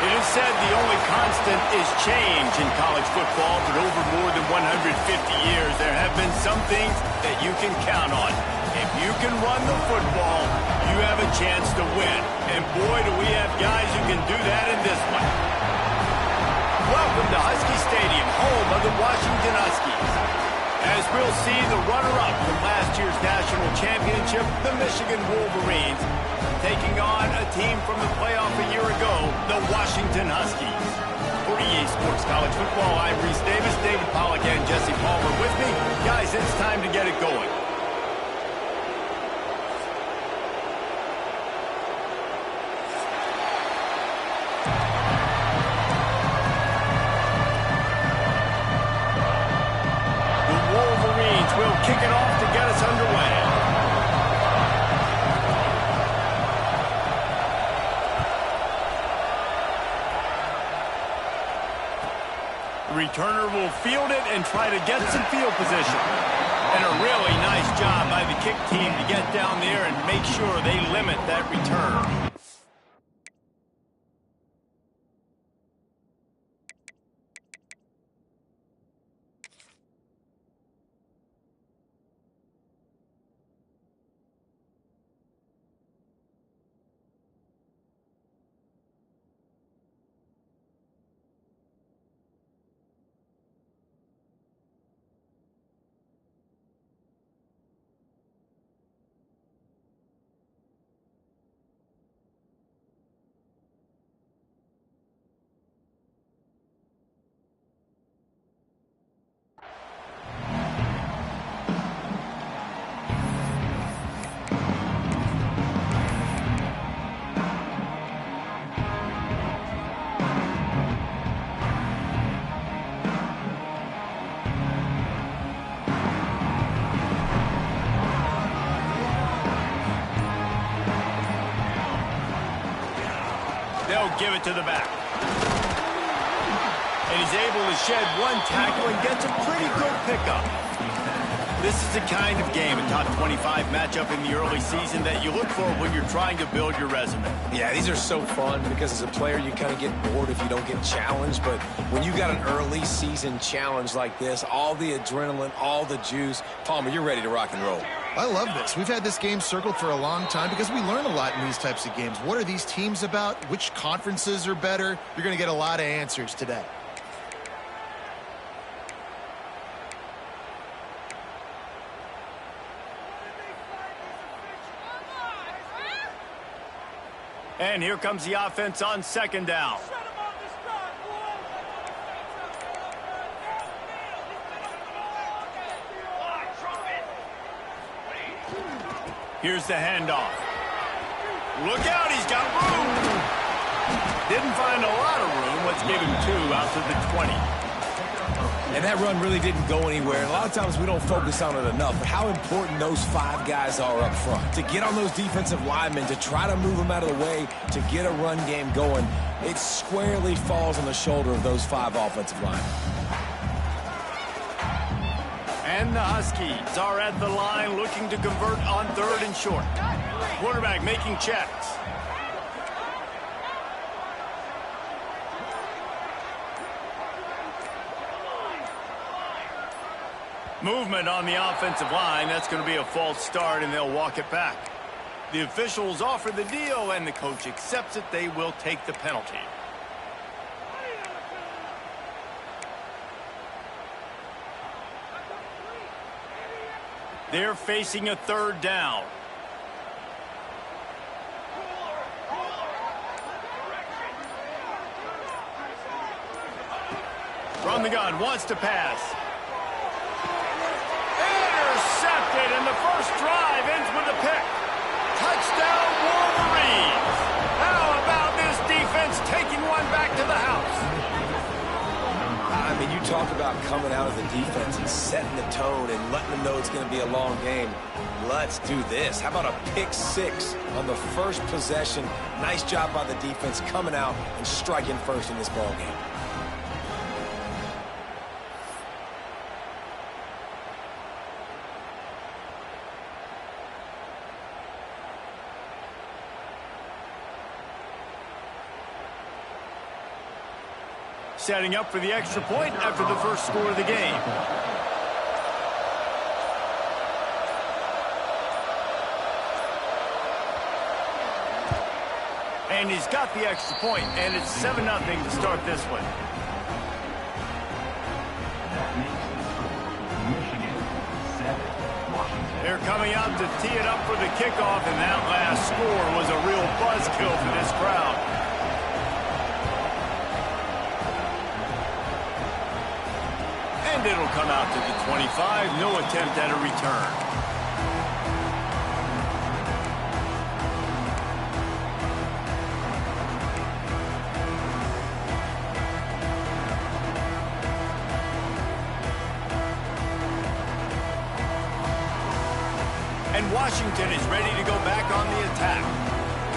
It is said the only constant is change in college football, but over more than 150 years, there have been some things that you can count on. If you can run the football, you have a chance to win. And boy, do we have guys who can do that in this one. Welcome to Husky Stadium, home of the Washington Huskies. As we'll see, the runner-up from last year's national championship, the Michigan Wolverines, taking on a team from the playoff a year ago, the Washington Huskies. For EA Sports College Football, I'm Reese Davis, David Pollack, and Jesse Palmer with me. Guys, it's time to get it going. The Wolverines will kick it off to get us underway. Returner will field it and try to get some field position. And a really nice job by the kick team to get down there and make sure they limit that return. They'll give it to the back. And he's able to shed one tackle and gets a pretty good pickup. This is the kind of game, a top 25 matchup in the early season, that you look for when you're trying to build your resume. Yeah, these are so fun because as a player, you kind of get bored if you don't get challenged. But when you got an early season challenge like this, all the adrenaline, all the juice, Palmer, you're ready to rock and roll. I love this. We've had this game circled for a long time because we learn a lot in these types of games. What are these teams about? Which conferences are better? You're going to get a lot of answers today. And here comes the offense on second down. Here's the handoff. Look out, he's got room. Didn't find a lot of room. Let's give him 2 out to the 20. And that run really didn't go anywhere. And a lot of times we don't focus on it enough, but how important those 5 guys are up front. To get on those defensive linemen, to try to move them out of the way, to get a run game going, it squarely falls on the shoulder of those 5 offensive linemen. And the Huskies are at the line looking to convert on 3rd and short. Quarterback making checks. Movement on the offensive line. That's going to be a false start, and they'll walk it back. The officials offer the deal, and the coach accepts it. They will take the penalty. They're facing a 3rd down. From the gun, wants to pass. Intercepted! job coming out of the defense and setting the tone and letting them know it's going to be a long game. Let's do this. How about a pick six on the first possession? Nice job by the defense coming out and striking first in this ball game. Setting up for the extra point after the first score of the game. And he's got the extra point, and it's 7-0 to start this one. They're coming out to tee it up for the kickoff, and that last score was a real buzzkill for this crowd. And it'll come out to the 25. No attempt at a return. And Washington is ready to go back on the attack.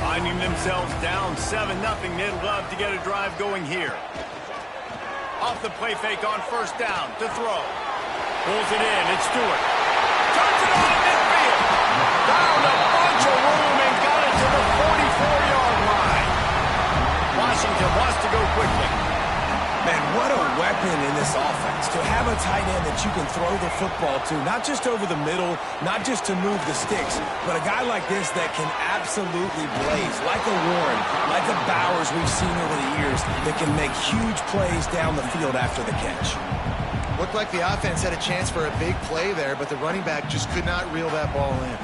Finding themselves down 7-0, they'd love to get a drive going here. Off the play fake on first down to throw. Pulls it in, it's Stewart. Turns it on midfield. Found a bunch of room and got it to the 44-yard line. Washington wants to go quickly. Man, what a weapon in this offense. To have a tight end that you can throw the football to, not just over the middle, not just to move the sticks, but a guy like this that can absolutely blaze, like a Warren, like a Bowers we've seen over the years, that can make huge plays down the field after the catch. Looked like the offense had a chance for a big play there, but the running back just could not reel that ball in.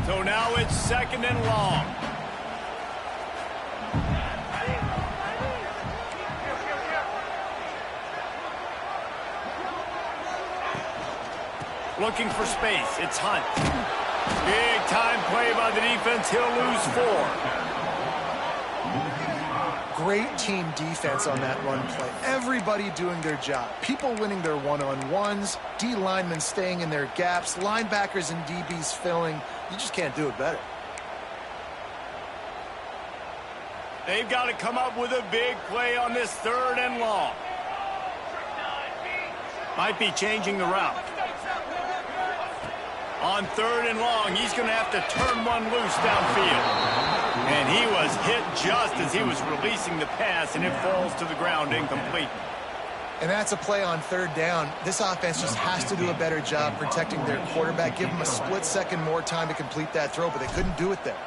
So now it's 2nd and long. Looking for space. It's Hunt. Big time play by the defense. He'll lose 4. Great team defense on that run play. Everybody doing their job. People winning their one-on-ones, D linemen staying in their gaps, linebackers and DBs filling. You just can't do it better. They've got to come up with a big play on this 3rd and long. Might be changing the route. On 3rd and long, he's going to have to turn one loose downfield. And he was hit just as he was releasing the pass, and it falls to the ground incomplete. And that's a play on 3rd down. This offense just has to do a better job protecting their quarterback. Give him a split second more time to complete that throw, but they couldn't do it there.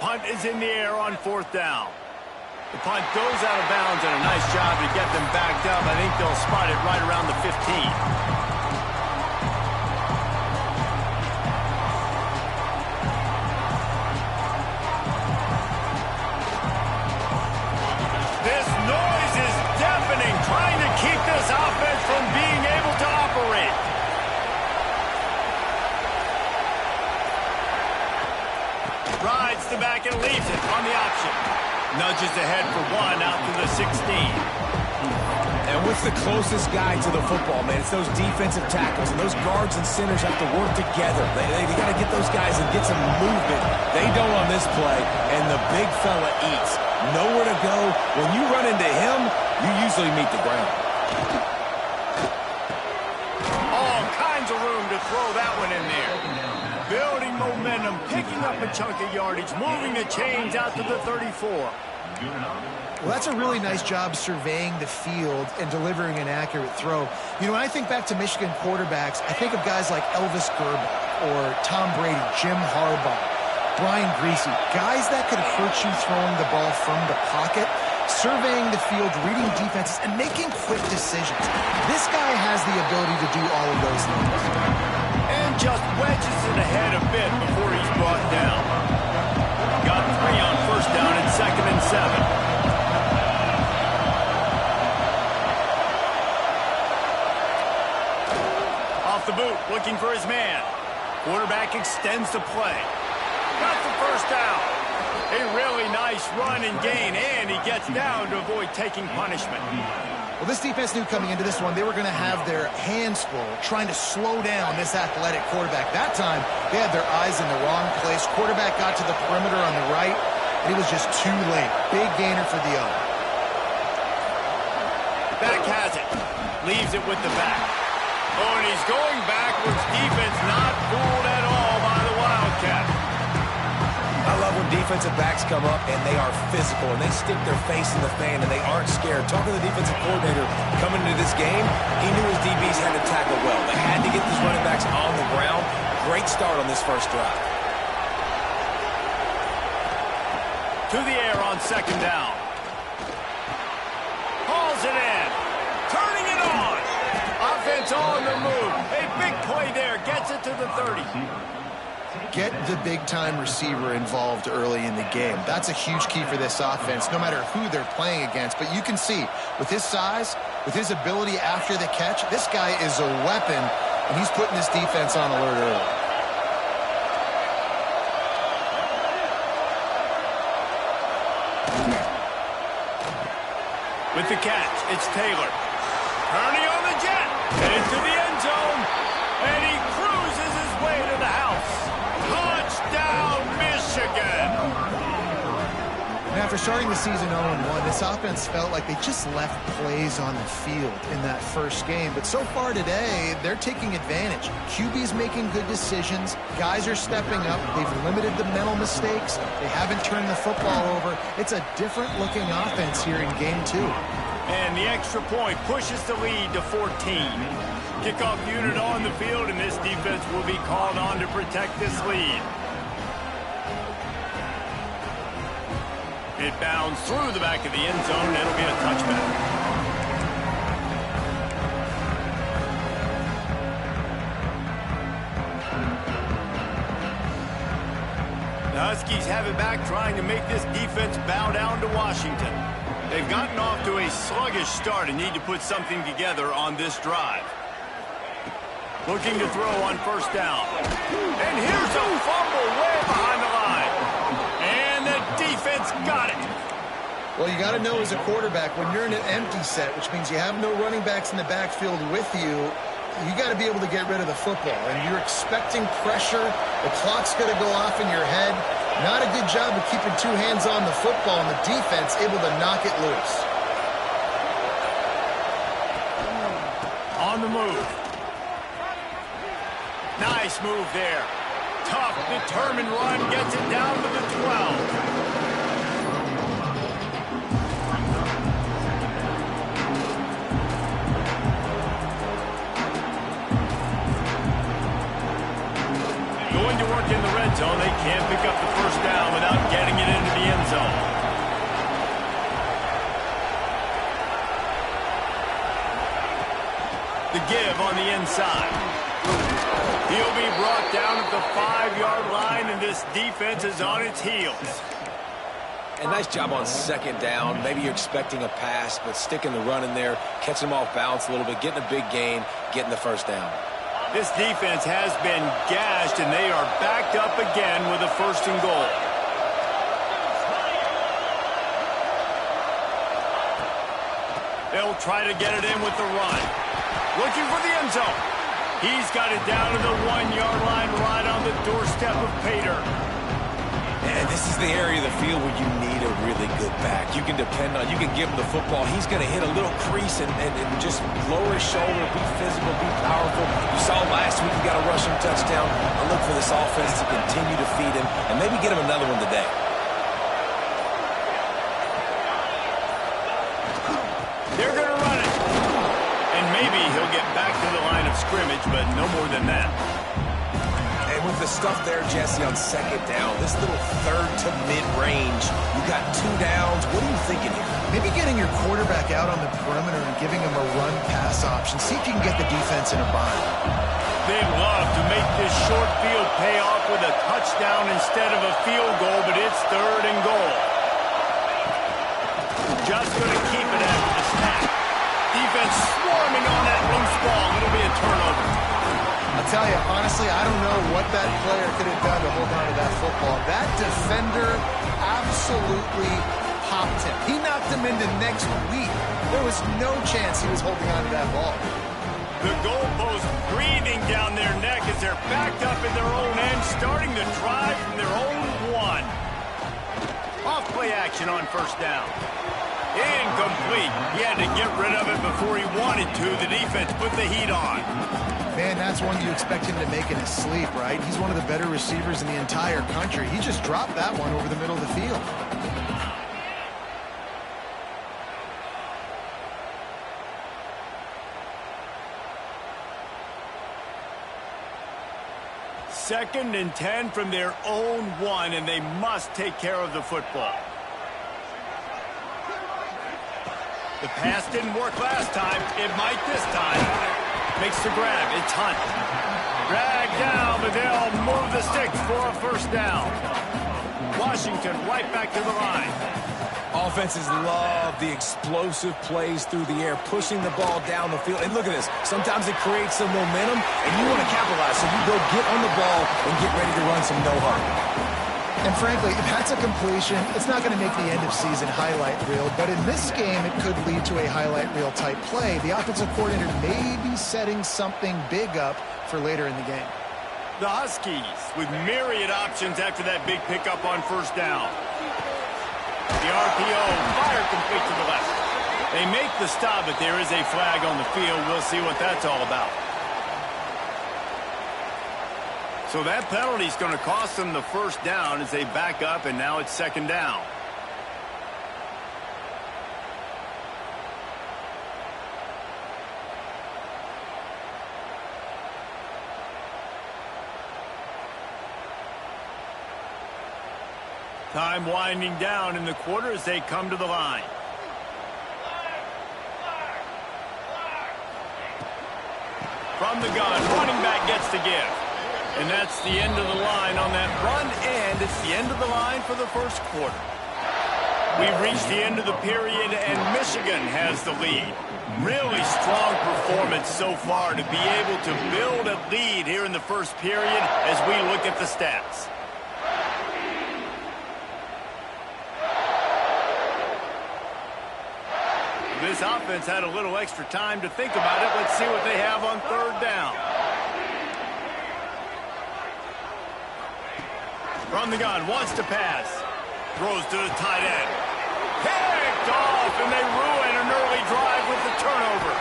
Punt is in the air on 4th down. The punt goes out of bounds, and a nice job to get them backed up. I think they'll spot it right around the 15. Trying to keep this offense from being able to operate. Rides the back and leaves it on the option. Nudges ahead for 1 out to the 16. And what's the closest guy to the football, man? It's those defensive tackles, and those guards and centers have to work together. They got to get those guys and get some movement. They don't on this play, and the big fella eats. Nowhere to go. When you run into him, you usually meet the ground. All kinds of room to throw that one in there. Building momentum, picking up a chunk of yardage, moving the chains out to the 34. Well, that's a really nice job surveying the field and delivering an accurate throw. You know, when I think back to Michigan quarterbacks, I think of guys like Elvis Gerbach or Tom Brady, Jim Harbaugh, Brian Greasy, guys that could hurt you throwing the ball from the pocket, surveying the field, reading defenses, and making quick decisions. This guy has the ability to do all of those things. And just wedges it ahead a bit before he's brought down. Got 3 on 1st down and 2nd and 7. Off the boot, looking for his man. Quarterback extends the play. Got the 1st down. A really nice run and gain, and he gets down to avoid taking punishment. Well, this defense knew coming into this one they were going to have their hands full trying to slow down this athletic quarterback. That time, they had their eyes in the wrong place. Quarterback got to the perimeter on the right, and he was just too late. Big gainer for the O. Back has it. Leaves it with the back. Oh, and he's going backwards. Defense not fooled at all by the Wildcat. I love when defensive backs come up and they are physical and they stick their face in the fan and they aren't scared. Talking to the defensive coordinator coming into this game, he knew his DBs had to tackle well. They had to get these running backs on the ground. Great start on this first drive. To the air on second down. Hauls it in. Turning it on. Offense on the move. A big play there. Gets it to the 30. Get the big-time receiver involved early in the game. That's a huge key for this offense, no matter who they're playing against. But you can see, with his size, with his ability after the catch, this guy is a weapon, and he's putting this defense on alert early. With the catch, it's Taylor. Ernie on the jet. Into the end zone. And he cruises his way to the house. Touchdown, Michigan. And after starting the season 0-1, this offense felt like they just left plays on the field in that first game. But so far today, they're taking advantage. QB's making good decisions. Guys are stepping up. They've limited the mental mistakes. They haven't turned the football over. It's a different-looking offense here in Game 2. And the extra point pushes the lead to 14. Kickoff unit on the field, and this defense will be called on to protect this lead. It bounds through the back of the end zone. It'll be a touchback. The Huskies have it back, trying to make this defense bow down to Washington. They've gotten off to a sluggish start and need to put something together on this drive. Looking to throw on first down. And here's a fumble way behind the line. And the defense got it. Well, you got to know as a quarterback, when you're in an empty set, which means you have no running backs in the backfield with you, you got to be able to get rid of the football. And you're expecting pressure. The clock's going to go off in your head. Not a good job of keeping two hands on the football, and the defense able to knock it loose. On the move. Nice move there. Tough, determined run, gets it down to the 12. Going to work in the red zone. They can't pick up the first down without getting it into the end zone. The give on the inside. He'll be brought down at the 5-yard line, and this defense is on its heels. And nice job on second down. Maybe you're expecting a pass, but sticking the run in there, catching them off balance a little bit, getting a big gain, getting the first down. This defense has been gashed, and they are backed up again with a 1st and goal. They'll try to get it in with the run. Looking for the end zone. He's got it down to the 1-yard line right on the doorstep of Pater. And this is the area of the field where you need a really good back. You can depend on, you can give him the football. He's going to hit a little crease and just lower his shoulder, be physical, be powerful. You saw last week he got a rushing touchdown. I look for this offense to continue to feed him and maybe get him another one today. They're going to run it. And maybe he'll get back to the line of scrimmage, but no more than that. And with the stuff there, Jesse, on second down, this little third to mid-range, you got 2 downs. What are you thinking here? Maybe getting your quarterback out on the perimeter and giving him a run-pass option. See if you can get the defense in a bind. They'd love to make this short field pay off with a touchdown instead of a field goal, but it's 3rd and goal. Just going to keep it after the snap. Defense swarming on that loose ball. It'll be a turnover. I'll tell you, honestly, I don't know what that player could have done to hold on to that football. That defender absolutely popped him. He knocked him into next week. There was no chance he was holding on to that ball. The goalpost breathing down their neck as they're backed up in their own end, starting to drive from their own one. Off play action on first down. Incomplete. He had to get rid of it before he wanted to. The defense put the heat on. Man, that's one you expect him to make in his sleep, right? He's one of the better receivers in the entire country. He just dropped that one over the middle of the field. Second and 10 from their own one, and they must take care of the football. The pass didn't work last time. It might this time. Makes the grab. It's Hunt. Dragged down, but they'll move the sticks for a first down. Washington right back to the line. Offenses love the explosive plays through the air, pushing the ball down the field. And look at this. Sometimes it creates some momentum, and you want to capitalize. So you go get on the ball and get ready to run some no-huddle. And frankly, if that's a completion, it's not going to make the end-of-season highlight reel. But in this game, it could lead to a highlight reel type play. The offensive coordinator may be setting something big up for later in the game. The Huskies with myriad options after that big pickup on first down. The RPO, fire complete to the left. They make the stop, but there is a flag on the field. We'll see what that's all about. So that penalty is going to cost them the first down as they back up, and now it's second down. Time winding down in the quarter as they come to the line. From the gun, running back gets the give. And that's the end of the line on that run, and it's the end of the line for the first quarter. We've reached the end of the period, and Michigan has the lead. Really strong performance so far to be able to build a lead here in the first period as we look at the stats. This offense had a little extra time to think about it. Let's see what they have on third down. From the gun, wants to pass. Throws to the tight end. Picked off, and they ruin an early drive with the turnover.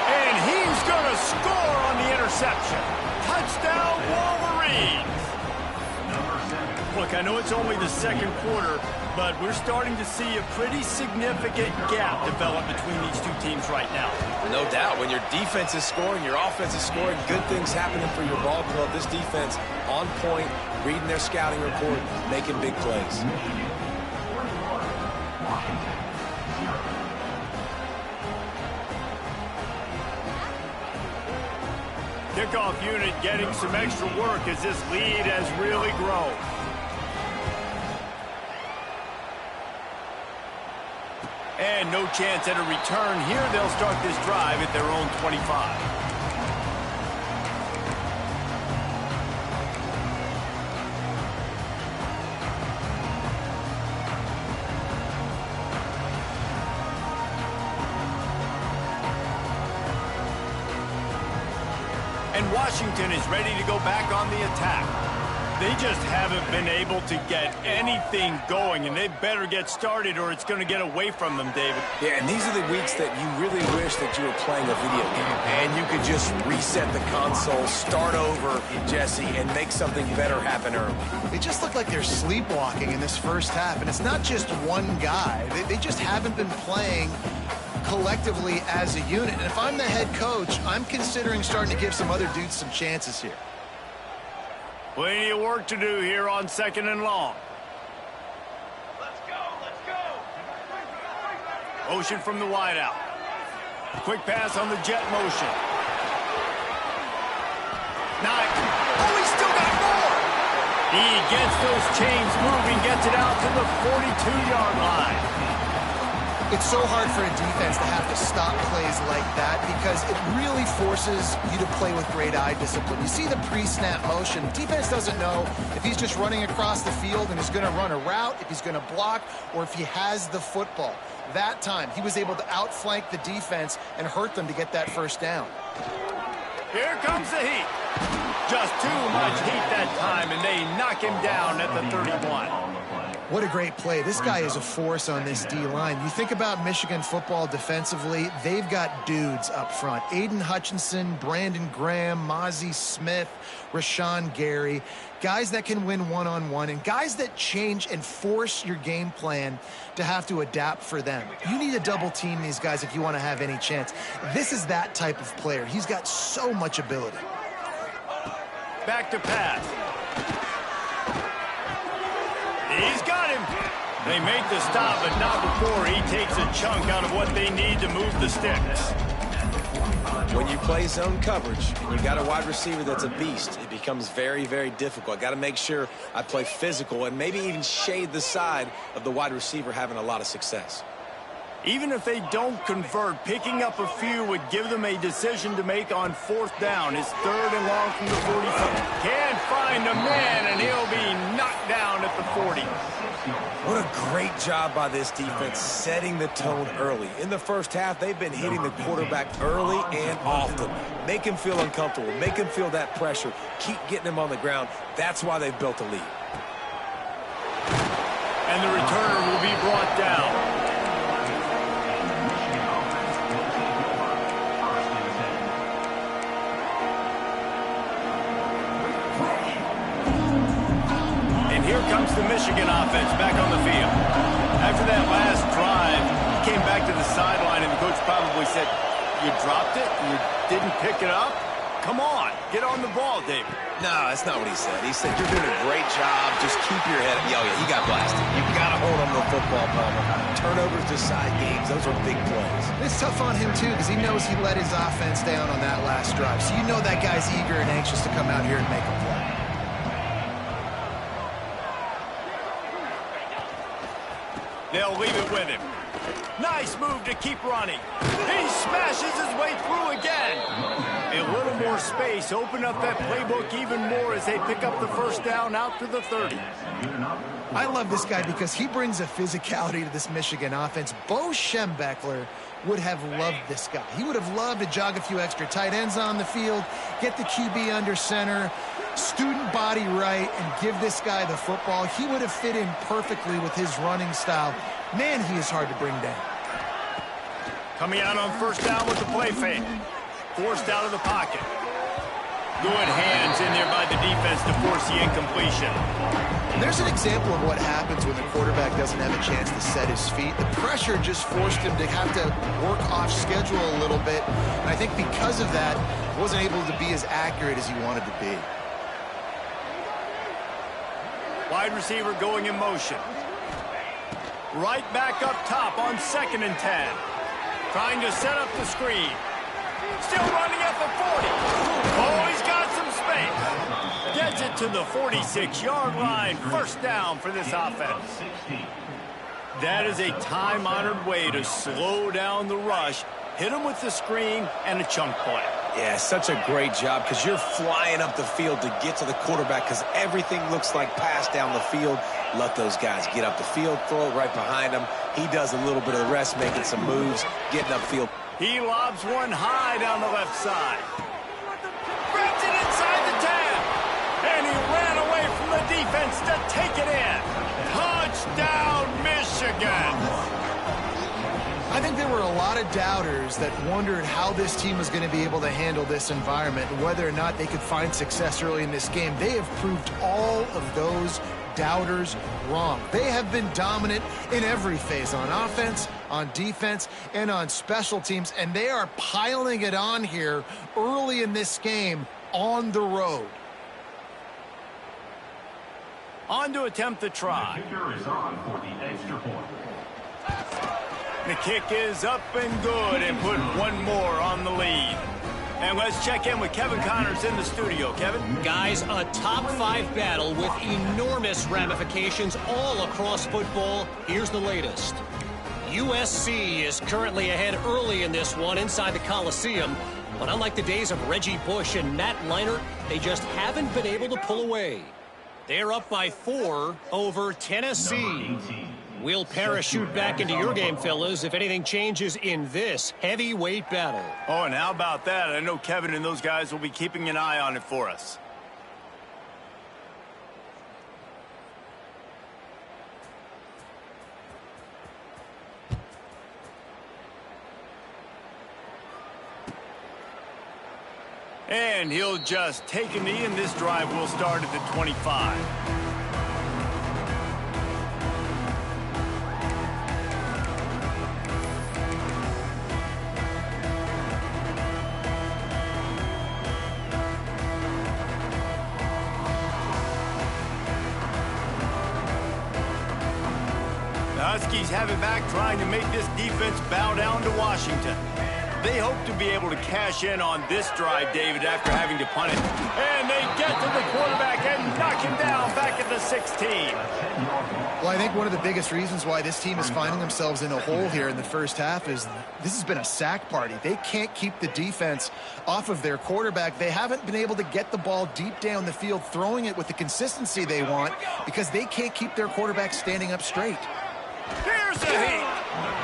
And he's going to score on the interception. Touchdown, Wolverines. Look, I know it's only the second quarter, but we're starting to see a pretty significant gap develop between these two teams right now. No doubt. When your defense is scoring, your offense is scoring, good things happening for your ball club. This defense on point, reading their scouting report, making big plays. Kickoff unit getting some extra work as this lead has really grown. And no chance at a return here. They'll start this drive at their own 25. And Washington is ready to go back on the attack. They just haven't been able to get anything going, and they better get started or it's going to get away from them, David. Yeah, and these are the weeks that you really wish that you were playing a video game, and you could just reset the console, start over, Jesse, and make something better happen early. They just look like they're sleepwalking in this first half, and it's not just one guy. They just haven't been playing collectively as a unit. And if I'm the head coach, I'm considering starting to give some other dudes some chances here. Plenty of work to do here on second and long. Let's go, let's go. Motion from the wideout. Quick pass on the jet motion. Knight. Oh, he's still got more. He gets those chains moving, gets it out to the 42-yard line. It's so hard for a defense to have to stop plays like that because it really forces you to play with great eye discipline. You see the pre-snap motion. Defense doesn't know if he's just running across the field and is going to run a route, if he's going to block, or if he has the football. That time, he was able to outflank the defense and hurt them to get that first down. Here comes the heat. Just too much heat that time, and they knock him down at the 31. What a great play. This guy is a force on this D-line. You think about Michigan football defensively, they've got dudes up front. Aiden Hutchinson, Brandon Graham, Mozzie Smith, Rashawn Gary. Guys that can win one-on-one and guys that change and force your game plan to have to adapt for them. You need to double team these guys if you want to have any chance. This is that type of player. He's got so much ability. Back to pass. He's got him. They make the stop, but not before he takes a chunk out of what they need to move the sticks. When you play zone coverage and you got a wide receiver that's a beast, it becomes very, very difficult. I got to make sure I play physical and maybe even shade the side of the wide receiver having a lot of success. Even if they don't convert, picking up a few would give them a decision to make on 4th down. It's 3rd and long from the 45. Can't find a man, and he'll be knocked down at the 40. What a great job by this defense setting the tone early. In the first half, they've been hitting the quarterback early and often. Make him feel uncomfortable. Make him feel that pressure. Keep getting him on the ground. That's why they've built a lead. And the returner will be brought down. Here comes the Michigan offense back on the field. After that last drive, he came back to the sideline, and the coach probably said, "You dropped it? You didn't pick it up? Come on, get on the ball, David." No, that's not what he said. He said, "You're doing a great job. Just keep your head up." Yeah, he got blasted. You've got to hold on to the football, Palmer. Turnovers decide games. Those are big plays. It's tough on him, too, because he knows he let his offense down on that last drive. So you know that guy's eager and anxious to come out here and make a play. They'll leave it with him. Nice move to keep running. He smashes his way through again. A little more space. Open up that playbook even more as they pick up the first down out to the 30. I love this guy because he brings a physicality to this Michigan offense. Bo Schembechler would have loved this guy. He would have loved to jog a few extra tight ends on the field, get the QB under center, student body right, and give this guy the football. He would have fit in perfectly with his running style. Man, he is hard to bring down. Coming out on first down with the play fake. Forced out of the pocket. Good hands in there by the defense to force the incompletion. And there's an example of what happens when the quarterback doesn't have a chance to set his feet. The pressure just forced him to have to work off schedule a little bit. And I think because of that, he wasn't able to be as accurate as he wanted to be. Wide receiver going in motion. Right back up top on 2nd and 10. Trying to set up the screen. Still running at the 40. Oh, he's got some space. Gets it to the 46-yard line. First down for this offense. That is a time-honored way to slow down the rush. Hit him with the screen and a chunk play. Yeah, such a great job because you're flying up the field to get to the quarterback because everything looks like pass down the field. Let those guys get up the field, throw it right behind him. He does a little bit of the rest, making some moves, getting upfield. He lobs one high down the left side. Grabs it inside the 10. And he ran away from the defense to take it in. Touchdown, Michigan. I think there were a lot of doubters that wondered how this team was going to be able to handle this environment and whether or not they could find success early in this game. They have proved all of those doubters wrong. They have been dominant in every phase, on offense, on defense, and on special teams, and they are piling it on here early in this game on the road. On to attempt the try. The kick is up and good and put one more on the lead. And let's check in with Kevin Connors in the studio. Kevin? Guys, a top-5 battle with enormous ramifications all across football. Here's the latest. USC is currently ahead early in this one inside the Coliseum. But unlike the days of Reggie Bush and Matt Leinart, they just haven't been able to pull away. They're up by 4 over Tennessee. We'll parachute back into your game, fellas, if anything changes in this heavyweight battle. Oh, and how about that? I know Kevin and those guys will be keeping an eye on it for us. And he'll just take a knee, and this drive will start at the 25. The Huskies have it back, trying to make this defense bow down to Washington. They hope to be able to cash in on this drive, David, after having to punt it. And they get to the quarterback and knock him down back at the 16. Well, I think one of the biggest reasons why this team is finding themselves in a hole here in the first half is this has been a sack party. They can't keep the defense off of their quarterback. They haven't been able to get the ball deep down the field, throwing it with the consistency they want, because they can't keep their quarterback standing up straight. Here's a hit.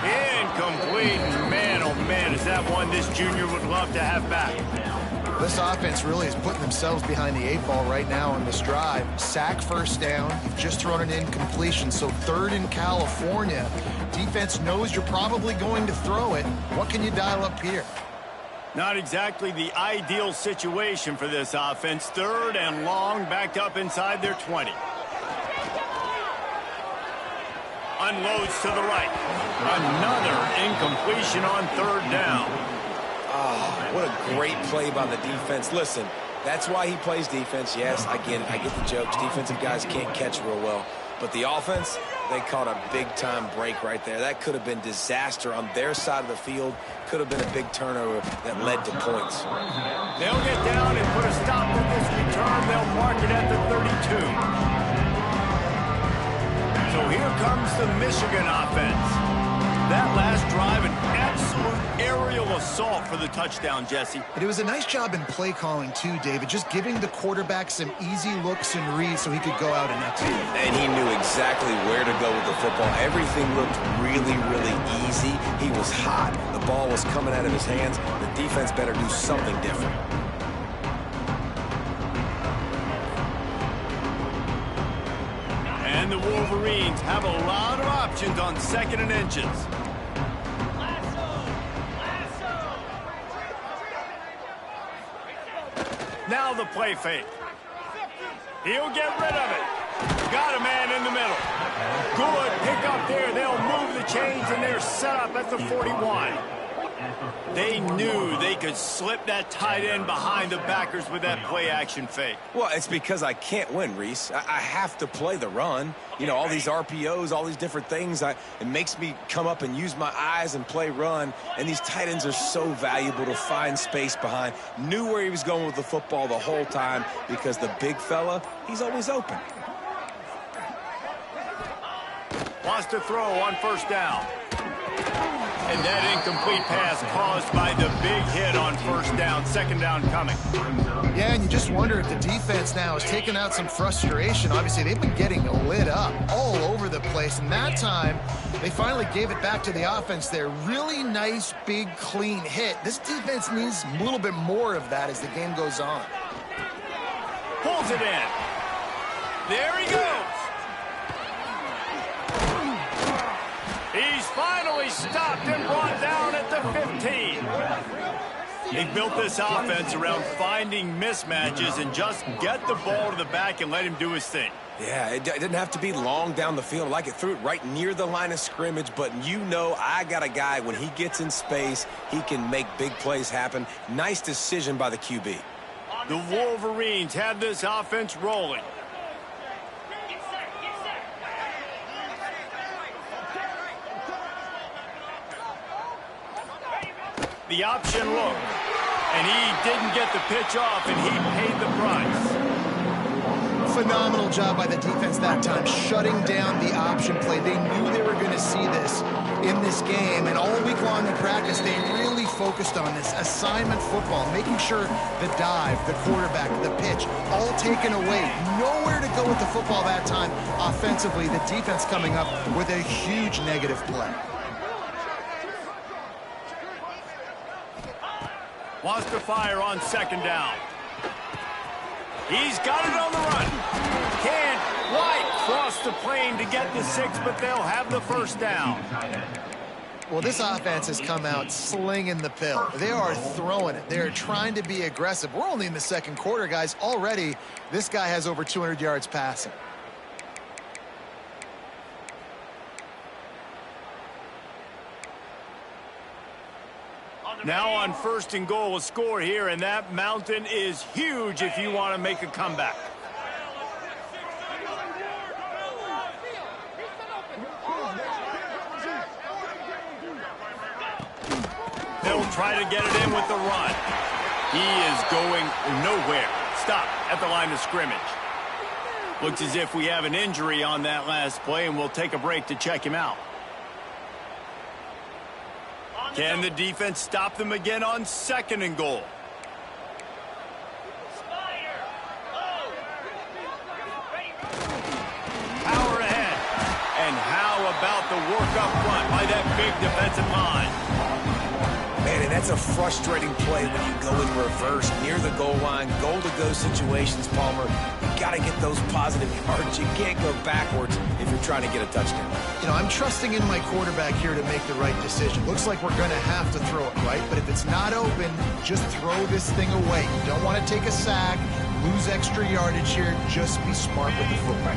Incomplete. Man, oh man, is that one this junior would love to have back. This offense really is putting themselves behind the 8 ball right now on this drive. Sack, first down. You've just thrown an incompletion, so 3rd in California. Defense knows you're probably going to throw it. What can you dial up here? Not exactly the ideal situation for this offense. 3rd and long, backed up inside their 20. Unloads to the right. Another incompletion on 3rd down. Oh, what a great play by the defense. Listen, that's why he plays defense. Yes, I get it. I get the jokes. Defensive guys can't catch real well. But the offense, they caught a big-time break right there. That could have been disaster on their side of the field. Could have been a big turnover that led to points. They'll get down and put a stop to this return. They'll mark it at the 32. So here comes the Michigan offense. That last drive, an absolute aerial assault for the touchdown, Jesse. It was a nice job in play calling, too, David, just giving the quarterback some easy looks and reads so he could go out and execute. And he knew exactly where to go with the football. Everything looked really, really easy. He was hot. The ball was coming out of his hands. The defense better do something different. And the Wolverines have a lot of options on 2nd and inches. Now the play fake. He'll get rid of it. Got a man in the middle. Good pick up there. They'll move the chains, and they're set up at the 41. They knew they could slip that tight end behind the backers with that play-action fake. Well, it's because I can't win, Reese. I have to play the run. You know, all these RPOs, all these different things. It makes me come up and use my eyes and play run. And these tight ends are so valuable to find space behind. Knew where he was going with the football the whole time because the big fella, he's always open. Wants to throw on 1st down. And that incomplete pass caused by the big hit on 1st down. 2nd down coming. Yeah, and you just wonder if the defense now has taken out some frustration. Obviously, they've been getting lit up all over the place. And that time, they finally gave it back to the offense there. Really nice, big, clean hit. This defense needs a little bit more of that as the game goes on. Pulls it in. There he goes. He's finally stopped and brought down at the 15. They built this offense around finding mismatches and just get the ball to the back and let him do his thing. Yeah, it didn't have to be long down the field. Like it threw it right near the line of scrimmage, but you know I got a guy, when he gets in space, he can make big plays happen. Nice decision by the QB. The Wolverines have this offense rolling. The option look, and he didn't get the pitch off, and he paid the price. Phenomenal job by the defense that time, shutting down the option play. They knew they were going to see this in this game, and all week long in practice, they really focused on this assignment football, making sure the dive, the quarterback, the pitch, all taken away. Nowhere to go with the football that time offensively. The defense coming up with a huge negative play. Wants to fire on second down. He's got it on the run. Can't quite cross the plane to get the 6, but they'll have the first down. Well, this offense has come out slinging the pill. They are throwing it. They are trying to be aggressive. We're only in the second quarter, guys. Already, this guy has over 200 yards passing. Now on 1st and goal, a score here, and that mountain is huge if you want to make a comeback. They'll try to get it in with the run. He is going nowhere. Stop at the line of scrimmage. Looks as if we have an injury on that last play, and we'll take a break to check him out. Can the defense stop them again on 2nd and goal? Power ahead. And how about the work up front by that big defensive line? Man, and that's a frustrating play when you go in reverse near the goal line, goal-to-go situations, Palmer. You got to get those positive yards. You can't go backwards if you're trying to get a touchdown. You know, I'm trusting in my quarterback here to make the right decision. Looks like we're going to have to throw it, right? But if it's not open, just throw this thing away. You don't want to take a sack, lose extra yardage here. Just be smart with the football.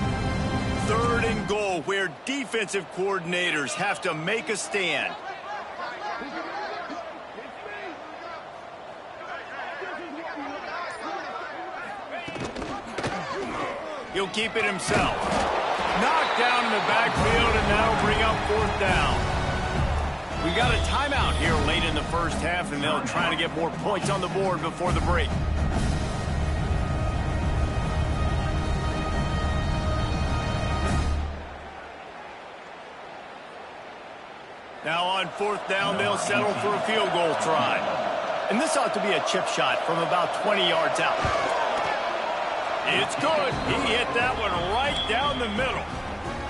3rd and goal, where defensive coordinators have to make a stand. He'll keep it himself. Knocked down in the backfield, and that'll bring up 4th down. We got a timeout here late in the first half, and they'll try to get more points on the board before the break. Now on 4th down, they'll settle for a field goal try. And this ought to be a chip shot from about 20 yards out. It's good. He hit that one right down the middle.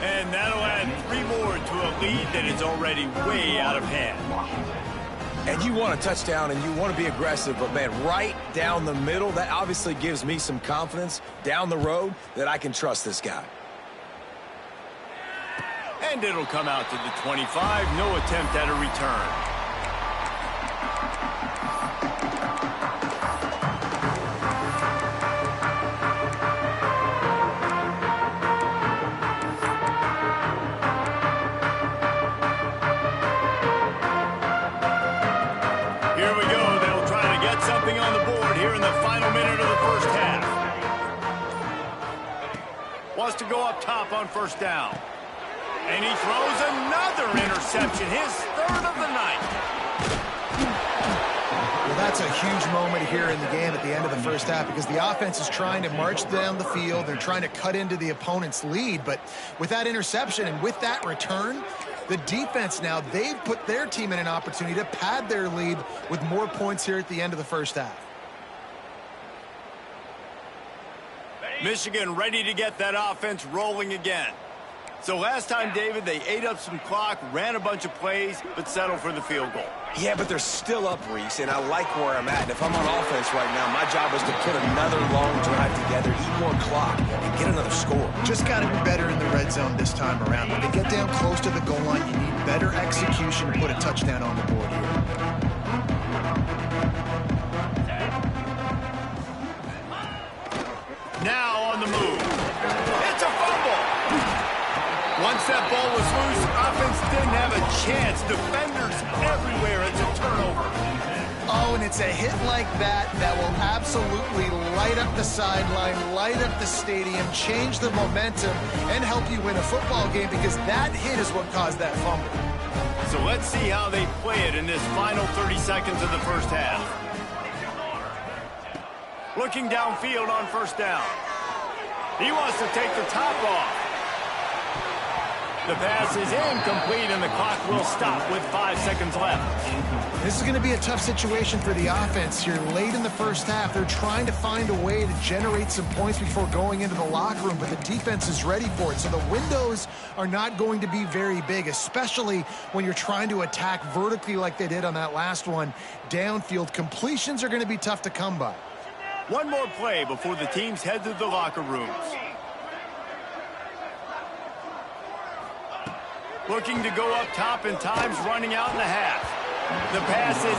And that'll add 3 more to a lead that is already way out of hand. And you want a touchdown and you want to be aggressive, but, man, right down the middle, that obviously gives me some confidence down the road that I can trust this guy. And it'll come out to the 25. No attempt at a return. Wants to go up top on 1st down. And he throws another interception, his 3rd of the night. Well, that's a huge moment here in the game at the end of the first half because the offense is trying to march down the field. They're trying to cut into the opponent's lead. But with that interception and with that return, the defense now, they've put their team in an opportunity to pad their lead with more points here at the end of the first half. Michigan ready to get that offense rolling again. So last time, David, they ate up some clock, ran a bunch of plays, but settled for the field goal. Yeah, but they're still up, Reese, and I like where I'm at. And if I'm on offense right now, my job is to put another long drive together, eat more clock, and get another score. Just got to be better in the red zone this time around. When they get down close to the goal line, you need better execution to put a touchdown on the board here. Now on the move. It's a fumble. Once that ball was loose, offense didn't have a chance. Defenders everywhere. It's a turnover. Oh, and it's a hit like that that will absolutely light up the sideline, light up the stadium, change the momentum, and help you win a football game because that hit is what caused that fumble. So let's see how they play it in this final 30 seconds of the first half. Looking downfield on 1st down. He wants to take the top off. The pass is incomplete, and the clock will stop with 5 seconds left. This is going to be a tough situation for the offense here. Late in the first half, they're trying to find a way to generate some points before going into the locker room, but the defense is ready for it. So the windows are not going to be very big, especially when you're trying to attack vertically like they did on that last one. Downfield completions are going to be tough to come by. One more play before the teams head to the locker rooms. Looking to go up top, and time's running out in the half. The pass is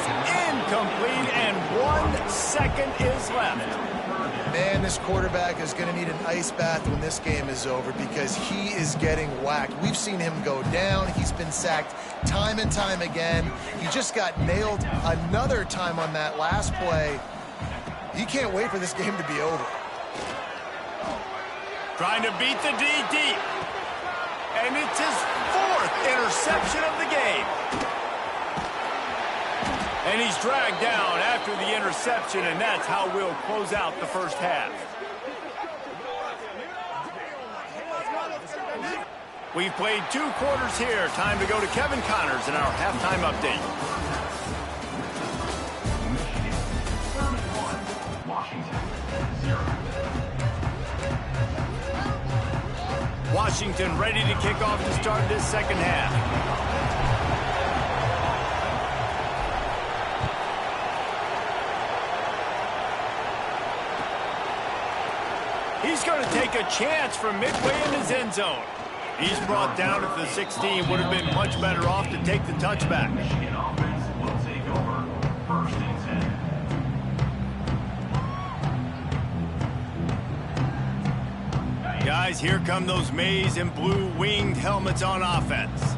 incomplete, and 1 second is left. Man, this quarterback is going to need an ice bath when this game is over because he is getting whacked. We've seen him go down. He's been sacked time and time again. He just got nailed another time on that last play. He can't wait for this game to be over. Trying to beat the D deep. And it's his 4th interception of the game. And he's dragged down after the interception, and that's how we'll close out the first half. We've played 2 quarters here. Time to go to Kevin Connors in our halftime update. Washington ready to kick off to start this second half. He's going to take a chance from midway in his end zone. He's brought down at the 16. Would have been much better off to take the touchback. Michigan offense will take over 1st and 10. Guys, here come those maize and blue winged helmets on offense.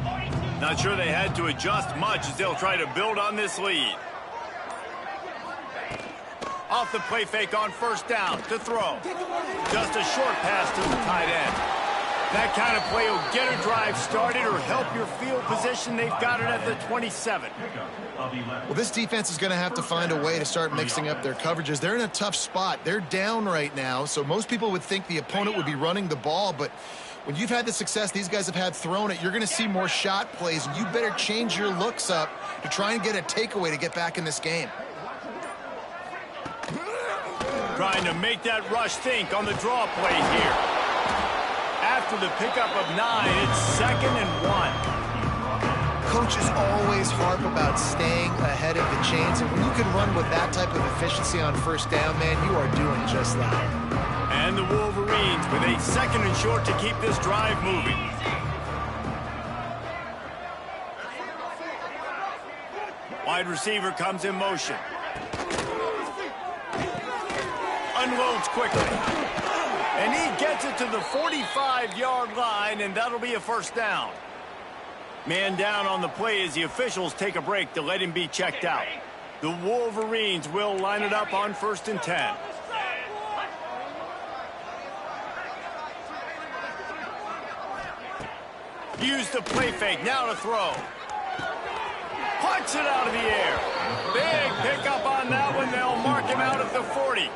Not sure they had to adjust much as they'll try to build on this lead. Off the play fake on 1st down to throw. Just a short pass to the tight end. That kind of play will get a drive started or help your field position. They've got it at the 27. Well, this defense is going to have to find a way to start mixing up their coverages. They're in a tough spot. They're down right now, so most people would think the opponent would be running the ball, but when you've had the success these guys have had throwing it, you're going to see more shot plays, and you better change your looks up to try and get a takeaway to get back in this game. Trying to make that rush think on the draw play here. After the pickup of 9, it's 2nd and 1. Coaches always harp about staying ahead of the chains, and when you can run with that type of efficiency on 1st down, man, you are doing just that. And the Wolverines with a 2nd and short to keep this drive moving. Wide receiver comes in motion. Unloads quickly. And he gets it to the 45-yard line, and that'll be a 1st down. Man down on the play as the officials take a break to let him be checked out. The Wolverines will line it up on 1st and 10. Use the play fake, now to throw. Punch it out of the air. Big pickup on that one. They'll mark him out at the 40.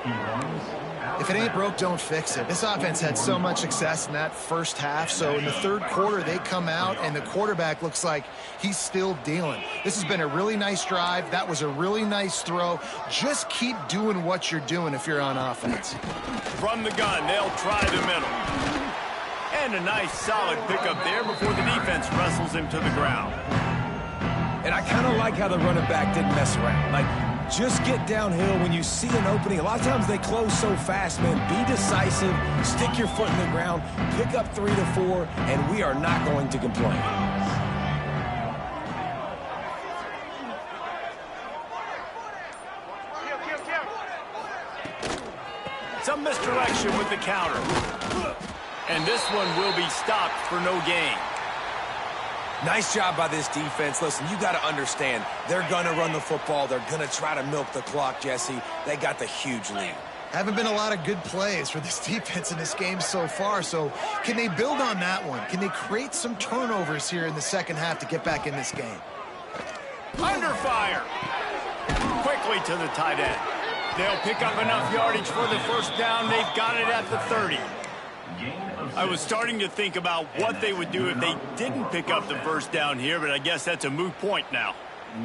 If it ain't broke, don't fix it. This offense had so much success in that 1st half, so in the 3rd quarter, they come out, and the quarterback looks like he's still dealing. This has been a really nice drive. That was a really nice throw. Just keep doing what you're doing if you're on offense. From the gun, they'll try the middle. And a nice, solid pickup there before the defense wrestles him to the ground. And I kind of like how the running back didn't mess around. Like, just get downhill when you see an opening. A lot of times they close so fast, man. Be decisive, stick your foot in the ground, pick up 3 to 4, and we are not going to complain. Some misdirection with the counter. And this one will be stopped for no gain. Nice job by this defense. Listen, you got to understand, they're going to run the football. They're going to try to milk the clock, Jesse. They got the huge lead. Haven't been a lot of good plays for this defense in this game so far, so can they build on that one? Can they create some turnovers here in the 2nd half to get back in this game? Under fire. Quickly to the tight end. They'll pick up enough yardage for the 1st down. They've got it at the 30. I was starting to think about what they would do if they didn't pick up the first down here, but I guess that's a moot point now.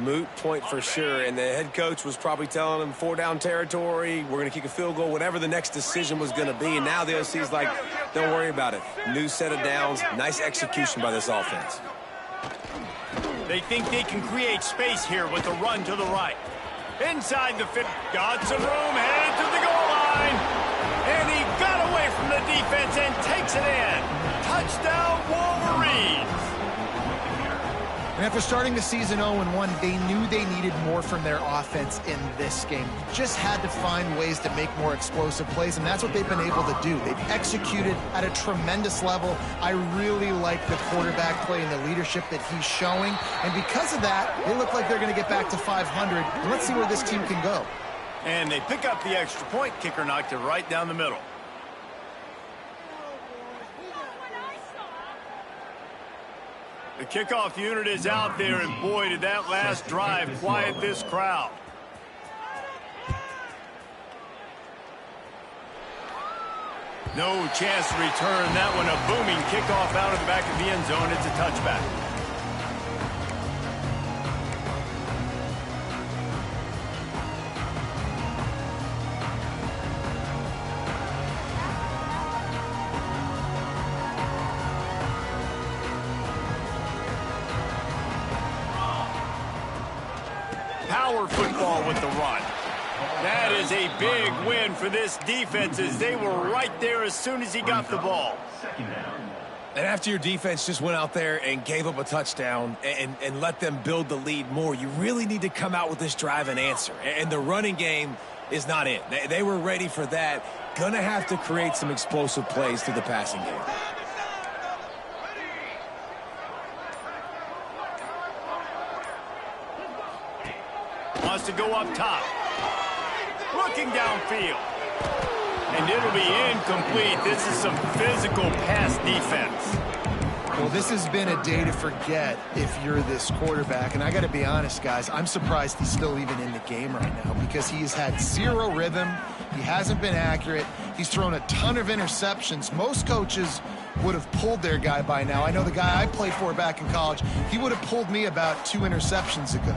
Moot point for sure, and the head coach was probably telling them 4-down territory, we're going to kick a field goal, whatever the next decision was going to be, and now the OC's like, don't worry about it. New set of downs, nice execution by this offense. They think they can create space here with the run to the right. Inside the 50, got some room, headed to the goal line, and he got away from the defense and takes it in. Touchdown, Wolverines. And after starting the season 0-1, they knew they needed more from their offense in this game. You just had to find ways to make more explosive plays, and that's what they've been able to do. They've executed at a tremendous level. I really like the quarterback play and the leadership that he's showing. And because of that, they look like they're going to get back to 500. And let's see where this team can go. And they pick up the extra point. Kicker knocked it right down the middle. The kickoff unit is out there, and boy, did that last drive quiet this crowd. No chance to return that one. A booming kickoff out of the back of the end zone. It's a touchback. Power football with the run. That is a big win for this defense, as they were right there as soon as he got the ball. And after your defense just went out there and gave up a touchdown and let them build the lead more, you really need to come out with this drive and answer. And the running game is not in. They were ready for that. Gonna have to create some explosive plays through the passing game. Wants to go up top. Looking downfield. And it'll be incomplete. This is some physical pass defense. Well, this has been a day to forget if you're this quarterback. And I got to be honest, guys, I'm surprised he's still even in the game right now because he's had zero rhythm. He hasn't been accurate. He's thrown a ton of interceptions. Most coaches would have pulled their guy by now. I know the guy I played for back in college, he would have pulled me about 2 interceptions ago.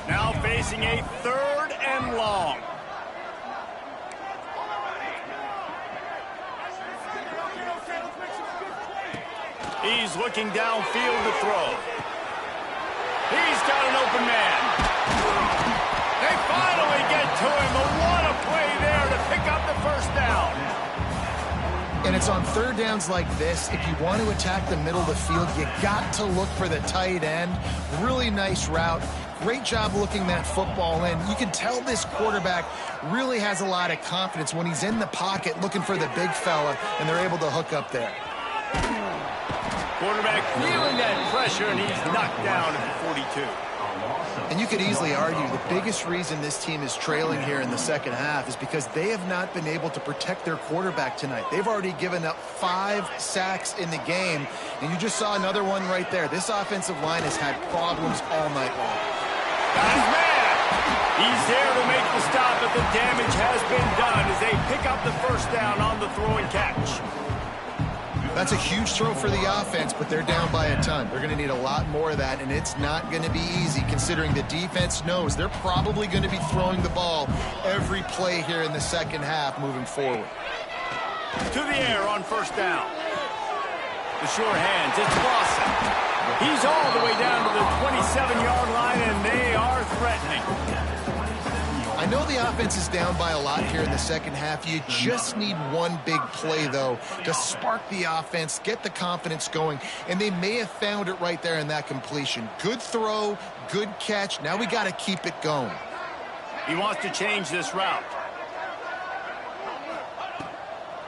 Now facing a 3rd and long. He's looking downfield to throw. He's got an open man. They finally get to him. But what a play there to pick up the first down. And it's on 3rd downs like this. If you want to attack the middle of the field, you got to look for the tight end. Really nice route. Great job looking that football in. You can tell this quarterback really has a lot of confidence when he's in the pocket looking for the big fella, and they're able to hook up there. Quarterback feeling that pressure, and he's knocked down at the 42. And you could easily argue the biggest reason this team is trailing here in the second half is because they have not been able to protect their quarterback tonight. They've already given up 5 sacks in the game, and you just saw another one right there. This offensive line has had problems all night long. Got his man. He's there to make the stop, but the damage has been done as they pick up the first down on the throw and catch. That's a huge throw for the offense, but they're down by a ton. They're going to need a lot more of that, and it's not going to be easy considering the defense knows they're probably going to be throwing the ball every play here in the second half moving forward. To the air on first down. The sure hands, it's Lawson. He's all the way down to the 27-yard line, and they are threatening. I know the offense is down by a lot here in the second half. You just need one big play, though, to spark the offense, get the confidence going, and they may have found it right there in that completion. Good throw, good catch. Now we got to keep it going. He wants to change this route.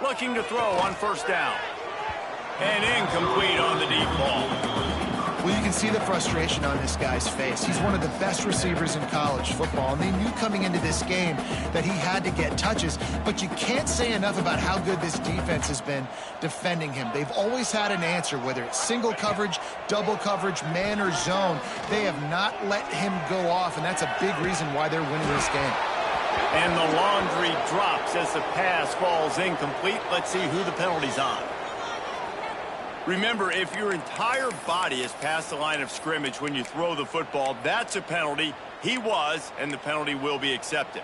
Looking to throw on first down. And incomplete on the deep ball. Well, you can see the frustration on this guy's face. He's one of the best receivers in college football, and they knew coming into this game that he had to get touches, but you can't say enough about how good this defense has been defending him. They've always had an answer, whether it's single coverage, double coverage, man or zone. They have not let him go off, and that's a big reason why they're winning this game. And the laundry drops as the pass falls incomplete. Let's see who the penalty's on. Remember, if your entire body is past the line of scrimmage when you throw the football, that's a penalty. He was, and the penalty will be accepted.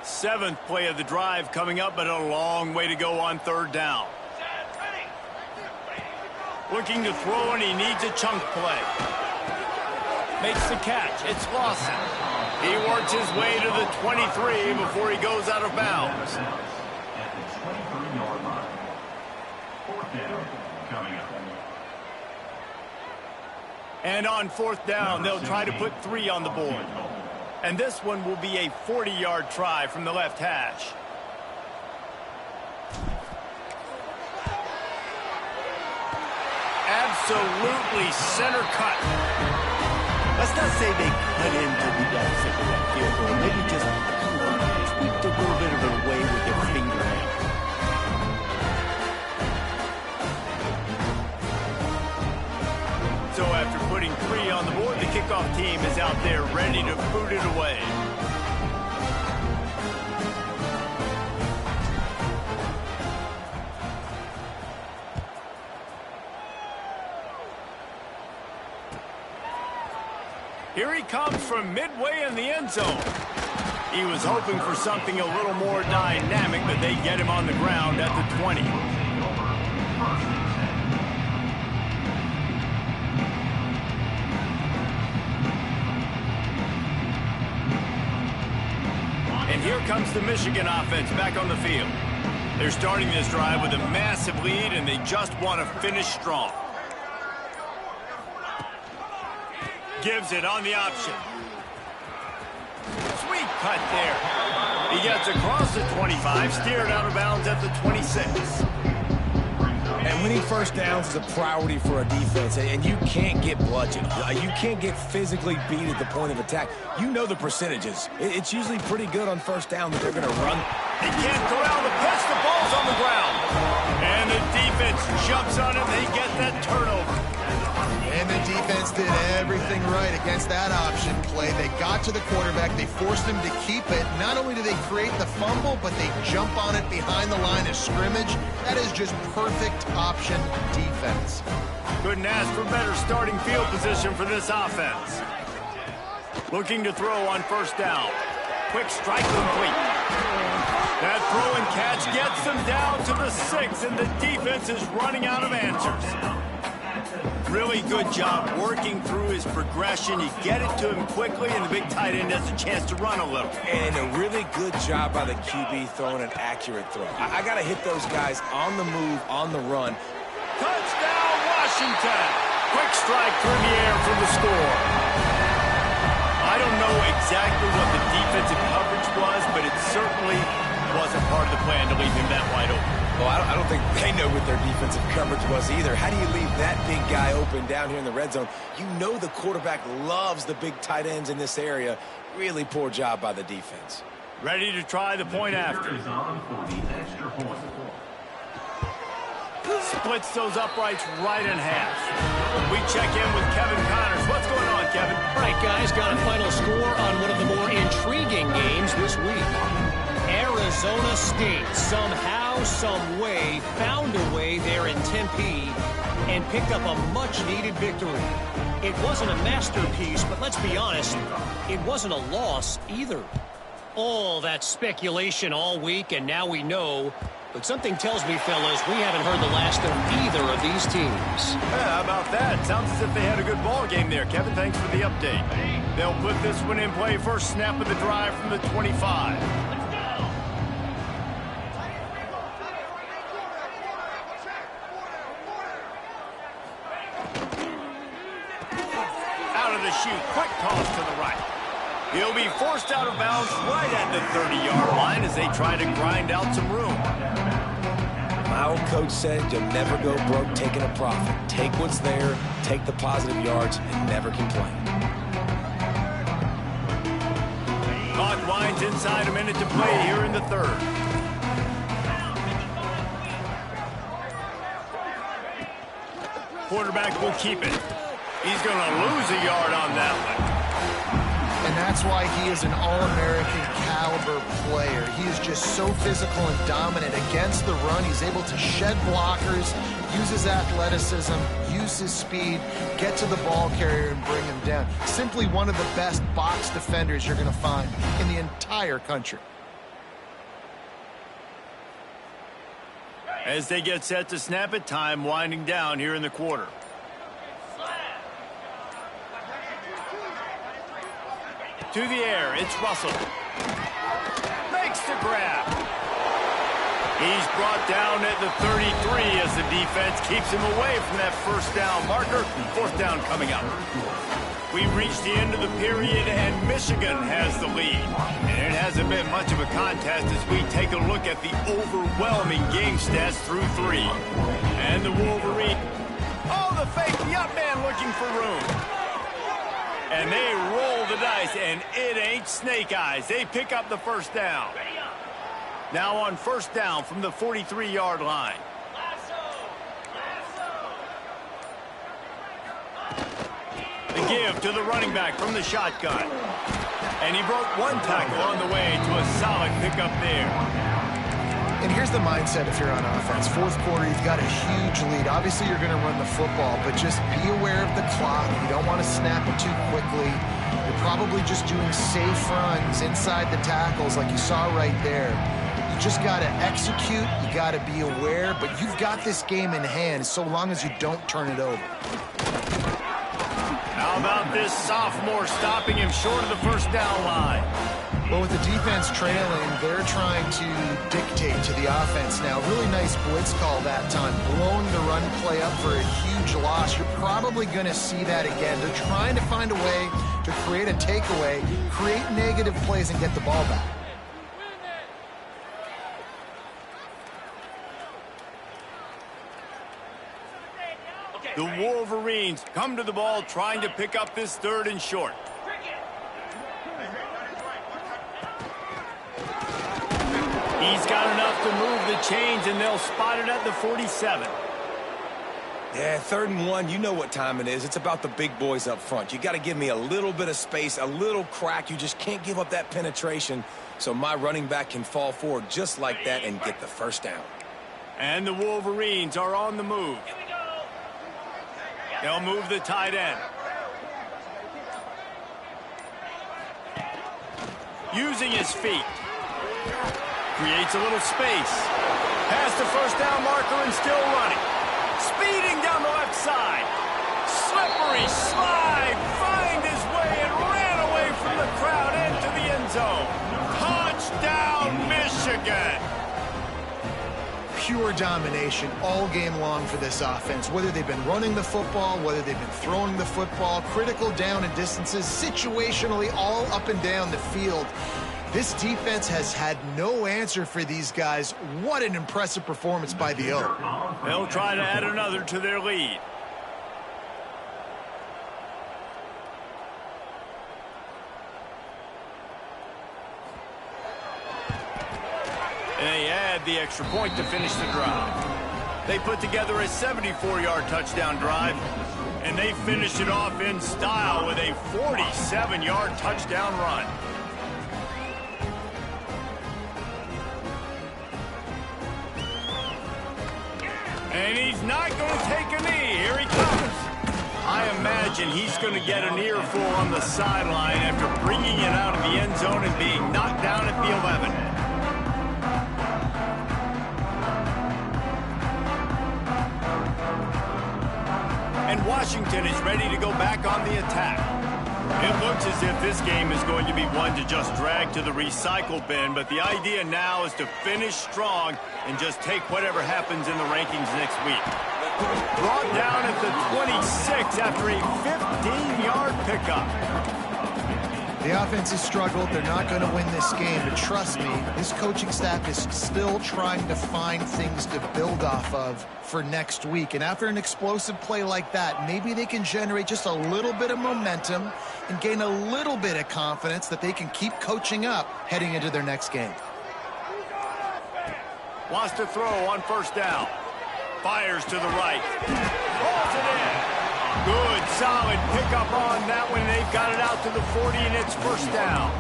Seventh play of the drive coming up, but a long way to go on third down. Looking to throw, and he needs a chunk play. Makes the catch. It's Lawson. He works his way to the 23 before he goes out of bounds. At the 23-yard line. Fourth down coming up. And on fourth down, they'll try to put 3 on the board. And this one will be a 40-yard try from the left hash. Absolutely center cut. Let's not say they cut into the deficit with that field goal. Maybe just tweaked a little bit of it away with their fingernail. So after putting 3 on the board, the kickoff team is out there ready to boot it away. Here he comes from midway in the end zone. He was hoping for something a little more dynamic, but they get him on the ground at the 20. And here comes the Michigan offense back on the field. They're starting this drive with a massive lead, and they just want to finish strong. Gives it on the option. Sweet cut there. He gets across the 25, steered out of bounds at the 26. And winning first downs is a priority for a defense, and you can't get bludgeoned. You can't get physically beat at the point of attack. You know the percentages. It's usually pretty good on first down that they're going to run. They can't corral the pitch. The ball's on the ground. And the defense jumps on it. They get that turnover. And the defense did everything right against that option play. They got to the quarterback. They forced him to keep it. Not only do they create the fumble, but they jump on it behind the line of scrimmage. That is just perfect option defense. Couldn't ask for better starting field position for this offense. Looking to throw on first down. Quick strike complete. That throw and catch gets them down to the 6, and the defense is running out of answers. Really good job working through his progression. You get it to him quickly, and the big tight end has a chance to run a little. And a really good job by the QB throwing an accurate throw. I got to hit those guys on the move, on the run. Touchdown, Washington! Quick strike through the air for the score. I don't know exactly what the defensive coverage was, but it certainly wasn't part of the plan to leave him that wide open. Well, I don't think they know what their defensive coverage was either. How do you leave that big guy open down here in the red zone? You know the quarterback loves the big tight ends in this area. Really poor job by the defense. Ready to try the point after. Splits those uprights right in half. We check in with Kevin Connors. What's going on, Kevin? All right, guys, got a final score on one of the more intriguing games this week. Arizona State somehow, some way, found a way there in Tempe and picked up a much-needed victory. It wasn't a masterpiece, but let's be honest, it wasn't a loss either. All that speculation all week, and now we know. But something tells me, fellas, we haven't heard the last of either of these teams. Yeah, how about that? Sounds as if they had a good ball game there, Kevin. Thanks for the update. They'll put this one in play. First snap of the drive from the 25. Out of the chute. Quick toss to the right. He'll be forced out of bounds right at the 30-yard line as they try to grind out some room. My old coach said you'll never go broke taking a profit. Take what's there, take the positive yards, and never complain. Clock winds inside, a minute to play here in the third. Quarterback will keep it. He's going to lose a yard on that one. And that's why he is an All-American caliber player. He is just so physical and dominant against the run. He's able to shed blockers, use his athleticism, use his speed, get to the ball carrier and bring him down. Simply one of the best box defenders you're going to find in the entire country. As they get set to snap it, time winding down here in the quarter. To the air, it's Russell. Makes the grab. He's brought down at the 33 as the defense keeps him away from that first down marker. Fourth down coming up. We've reached the end of the period, and Michigan has the lead. And it hasn't been much of a contest as we take a look at the overwhelming game stats through 3. And the Wolverine. Oh, the fake, the up man looking for room. And they roll the dice, and it ain't snake eyes. They pick up the first down. Now on first down from the 43-yard line. The give to the running back from the shotgun. And he broke one tackle on the way to a solid pickup there. And here's the mindset if you're on offense. Fourth quarter, you've got a huge lead. Obviously, you're going to run the football, but just be aware of the clock. You don't want to snap it too quickly. You're probably just doing safe runs inside the tackles like you saw right there. You just got to execute. You got to be aware, but you've got this game in hand so long as you don't turn it over. How about this sophomore stopping him short of the first down line? Well, with the defense trailing, they're trying to dictate to the offense now. Really nice blitz call that time, blowing the run play up for a huge loss. You're probably going to see that again. They're trying to find a way to create a takeaway, create negative plays, and get the ball back. The Wolverines come to the ball trying to pick up this third and short. He's got enough to move the chains, and they'll spot it at the 47. Yeah, 3rd and 1, you know what time it is. It's about the big boys up front. You got to give me a little bit of space, a little crack. You just can't give up that penetration so my running back can fall forward just like that and get the first down. And the Wolverines are on the move. They'll move the tight end. Using his feet. Creates a little space. Past the first down marker and still running. Speeding down the left side. Slippery slide. Find his way and ran away from the crowd into the end zone. Touchdown, Michigan. Pure domination all game long for this offense. Whether they've been running the football, whether they've been throwing the football, critical down and distances, situationally all up and down the field. This defense has had no answer for these guys. What an impressive performance by the O. They'll try to add another to their lead. And they add the extra point to finish the drive. They put together a 74-yard touchdown drive, and they finished it off in style with a 47-yard touchdown run. And he's not going to take a knee. Here he comes. I imagine he's going to get an earful on the sideline after bringing it out of the end zone and being knocked down at the 11. And Washington is ready to go back on the attack. It looks as if this game is going to be one to just drag to the recycle bin, but the idea now is to finish strong and just take whatever happens in the rankings next week. Brought down at the 26 after a 15-yard pickup. The offense has struggled. They're not going to win this game, but trust me, this coaching staff is still trying to find things to build off of for next week. And after an explosive play like that, maybe they can generate just a little bit of momentum and gain a little bit of confidence that they can keep coaching up heading into their next game. Wants to throw on first down. Fires to the right. Rolls it in. Good solid pickup on that one. They've got it out to the 40, and it's first down.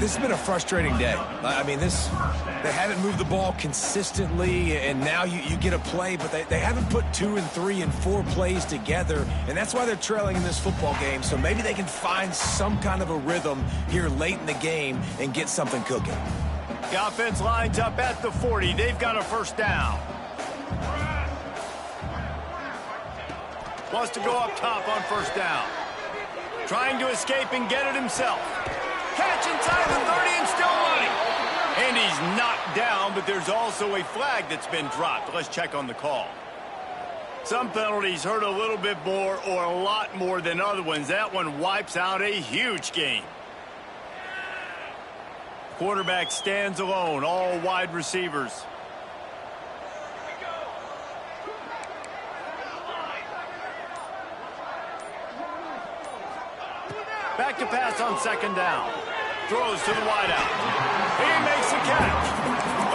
This has been a frustrating day. I mean, they haven't moved the ball consistently, and now you get a play, but they haven't put 2 and 3 and 4 plays together, and that's why they're trailing in this football game. So maybe they can find some kind of a rhythm here late in the game and get something cooking. The offense lines up at the 40. They've got a first down. Wants to go up top on first down. Trying to escape and get it himself. Catch inside the 30 and still running. And he's knocked down, but there's also a flag that's been dropped. Let's check on the call. Some penalties hurt a little bit more or a lot more than other ones. That one wipes out a huge game. Quarterback stands alone, all wide receivers. Back to pass on second down. Throws to the wideout. He makes the catch.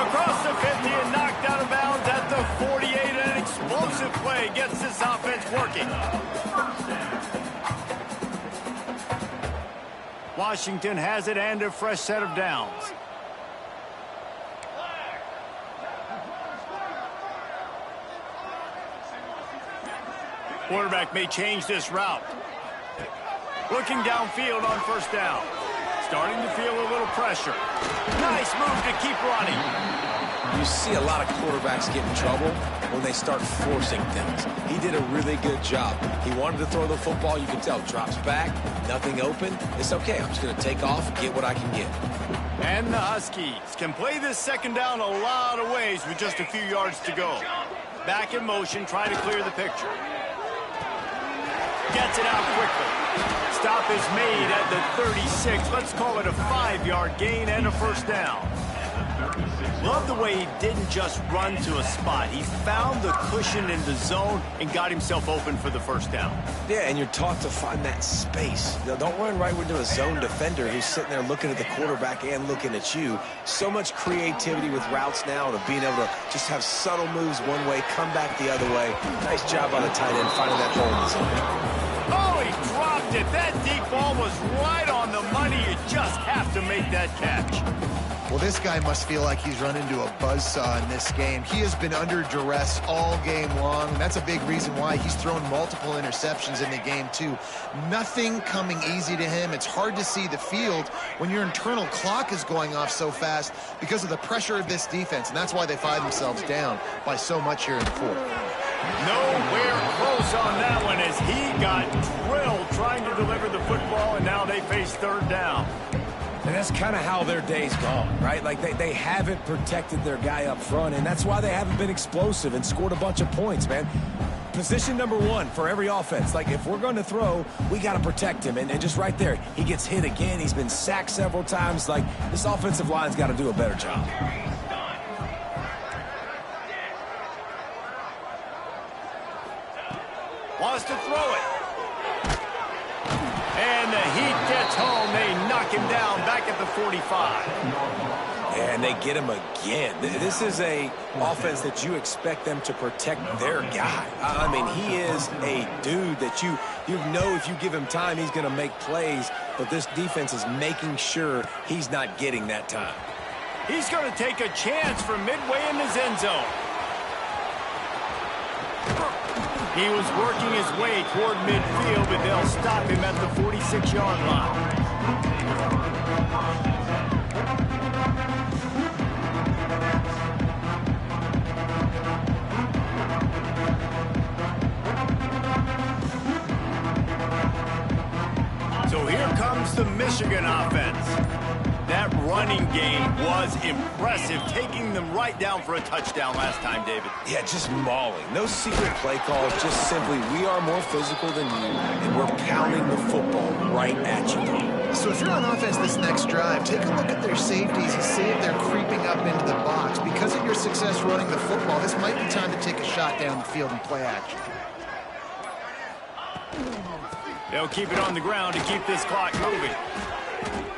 Across the 50 and knocked out of bounds at the 48. An explosive play gets this offense working. Washington has it and a fresh set of downs. Quarterback may change this route. Looking downfield on first down. Starting to feel a little pressure. Nice move to keep running. You see a lot of quarterbacks get in trouble when they start forcing things. He did a really good job. He wanted to throw the football. You can tell. Drops back. Nothing open. It's okay. I'm just going to take off, get what I can get. And the Huskies can play this second down a lot of ways with just a few yards to go. Back in motion, trying to clear the picture. Gets it out quickly. Stop is made at the 36. Let's call it a 5-yard gain and a first down. Love the way he didn't just run to a spot. He found the cushion in the zone and got himself open for the first down. Yeah, and you're taught to find that space. Don't run right into a zone defender who's sitting there looking at the quarterback and looking at you. So much creativity with routes now to being able to just have subtle moves one way, come back the other way. Nice job by the tight end finding that hole in the zone. Oh, he dropped it. That deep ball was right on the money. You just have to make that catch. Well, this guy must feel like he's run into a buzzsaw in this game. He has been under duress all game long. That's a big reason why he's thrown multiple interceptions in the game, too. Nothing coming easy to him. It's hard to see the field when your internal clock is going off so fast because of the pressure of this defense, and that's why they find themselves down by so much here in the fourth. Nowhere close on that one as he got drilled trying to deliver the football, and now they face third down. And that's kind of how their day's gone, right? Like they haven't protected their guy up front, and that's why they haven't been explosive and scored a bunch of points, man. Position number one for every offense. Like, if we're going to throw, we got to protect him. And just right there, he gets hit again. He's been sacked several times. Like, this offensive line's got to do a better job. Wants to throw it. And the heat gets home. They knock him down back at the 45. And they get him again. This is a offense that you expect them to protect their guy. I mean, he is a dude that you know if you give him time, he's going to make plays. But this defense is making sure he's not getting that time. He's going to take a chance from midway in his end zone. He was working his way toward midfield, but they'll stop him at the 46-yard line. So here comes the Michigan offense. That running game was impressive, taking them right down for a touchdown last time, David. Yeah, just mauling. No secret play calls, just simply, we are more physical than you, and we're pounding the football right at you. So if you're on offense this next drive, take a look at their safeties and see if they're creeping up into the box. Because of your success running the football, this might be time to take a shot down the field and play action. They'll keep it on the ground to keep this clock moving.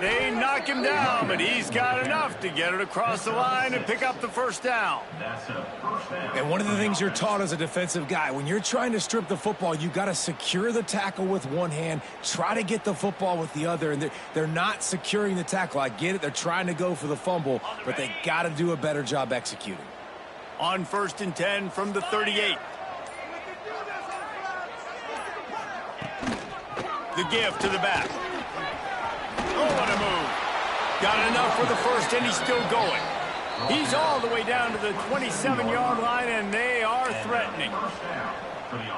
They knock him down, but he's got enough to get it across the line and pick up the first down. That's a first down. And one of the things you're taught as a defensive guy, when you're trying to strip the football, you got to secure the tackle with one hand, try to get the football with the other, and they're not securing the tackle. I get it. They're trying to go for the fumble, but they got to do a better job executing. On 1st and 10 from the 38. The give to the back. Oh, what a move. Got enough for the first, and he's still going. He's all the way down to the 27-yard line, and they are threatening.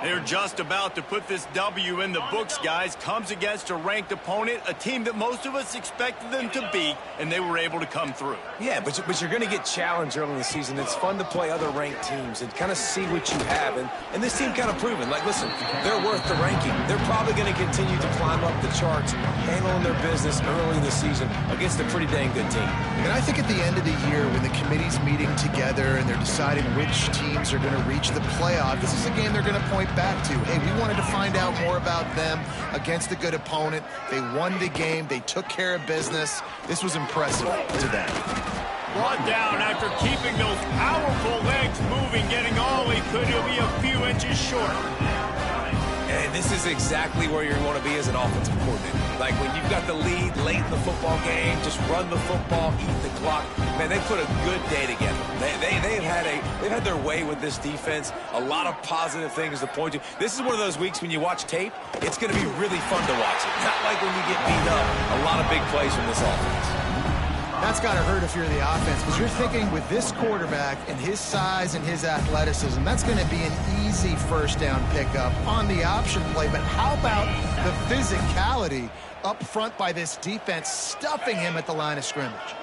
They're just about to put this W in the books, guys. Comes against a ranked opponent, a team that most of us expected them to beat, and they were able to come through. Yeah, but you're going to get challenged early in the season. It's fun to play other ranked teams and kind of see what you have. And this team kind of proven, like, listen, they're worth the ranking. They're probably going to continue to climb up the charts, handling their business early in the season against a pretty dang good team. And I think at the end of the year, when the committee's meeting together and they're deciding which teams are going to reach the playoff, this is a game they're going to point back to. Hey, we wanted to find out more about them against a good opponent. They won the game. They took care of business. This was impressive to them. Brought down after keeping those powerful legs moving, getting all he could. He'll be a few inches short. And this is exactly where you want to be as an offensive coordinator. Like when you've got the lead late in the football game, just run the football, eat the clock. Man, they put a good day together. They've had their way with this defense. A lot of positive things to point to. This is one of those weeks when you watch tape, it's going to be really fun to watch it. Not like when you get beat up. A lot of big plays from this offense. That's got to hurt if you're the offense, because you're thinking with this quarterback and his size and his athleticism, that's going to be an easy first down pickup on the option play. But how about the physicality up front by this defense, stuffing him at the line of scrimmage?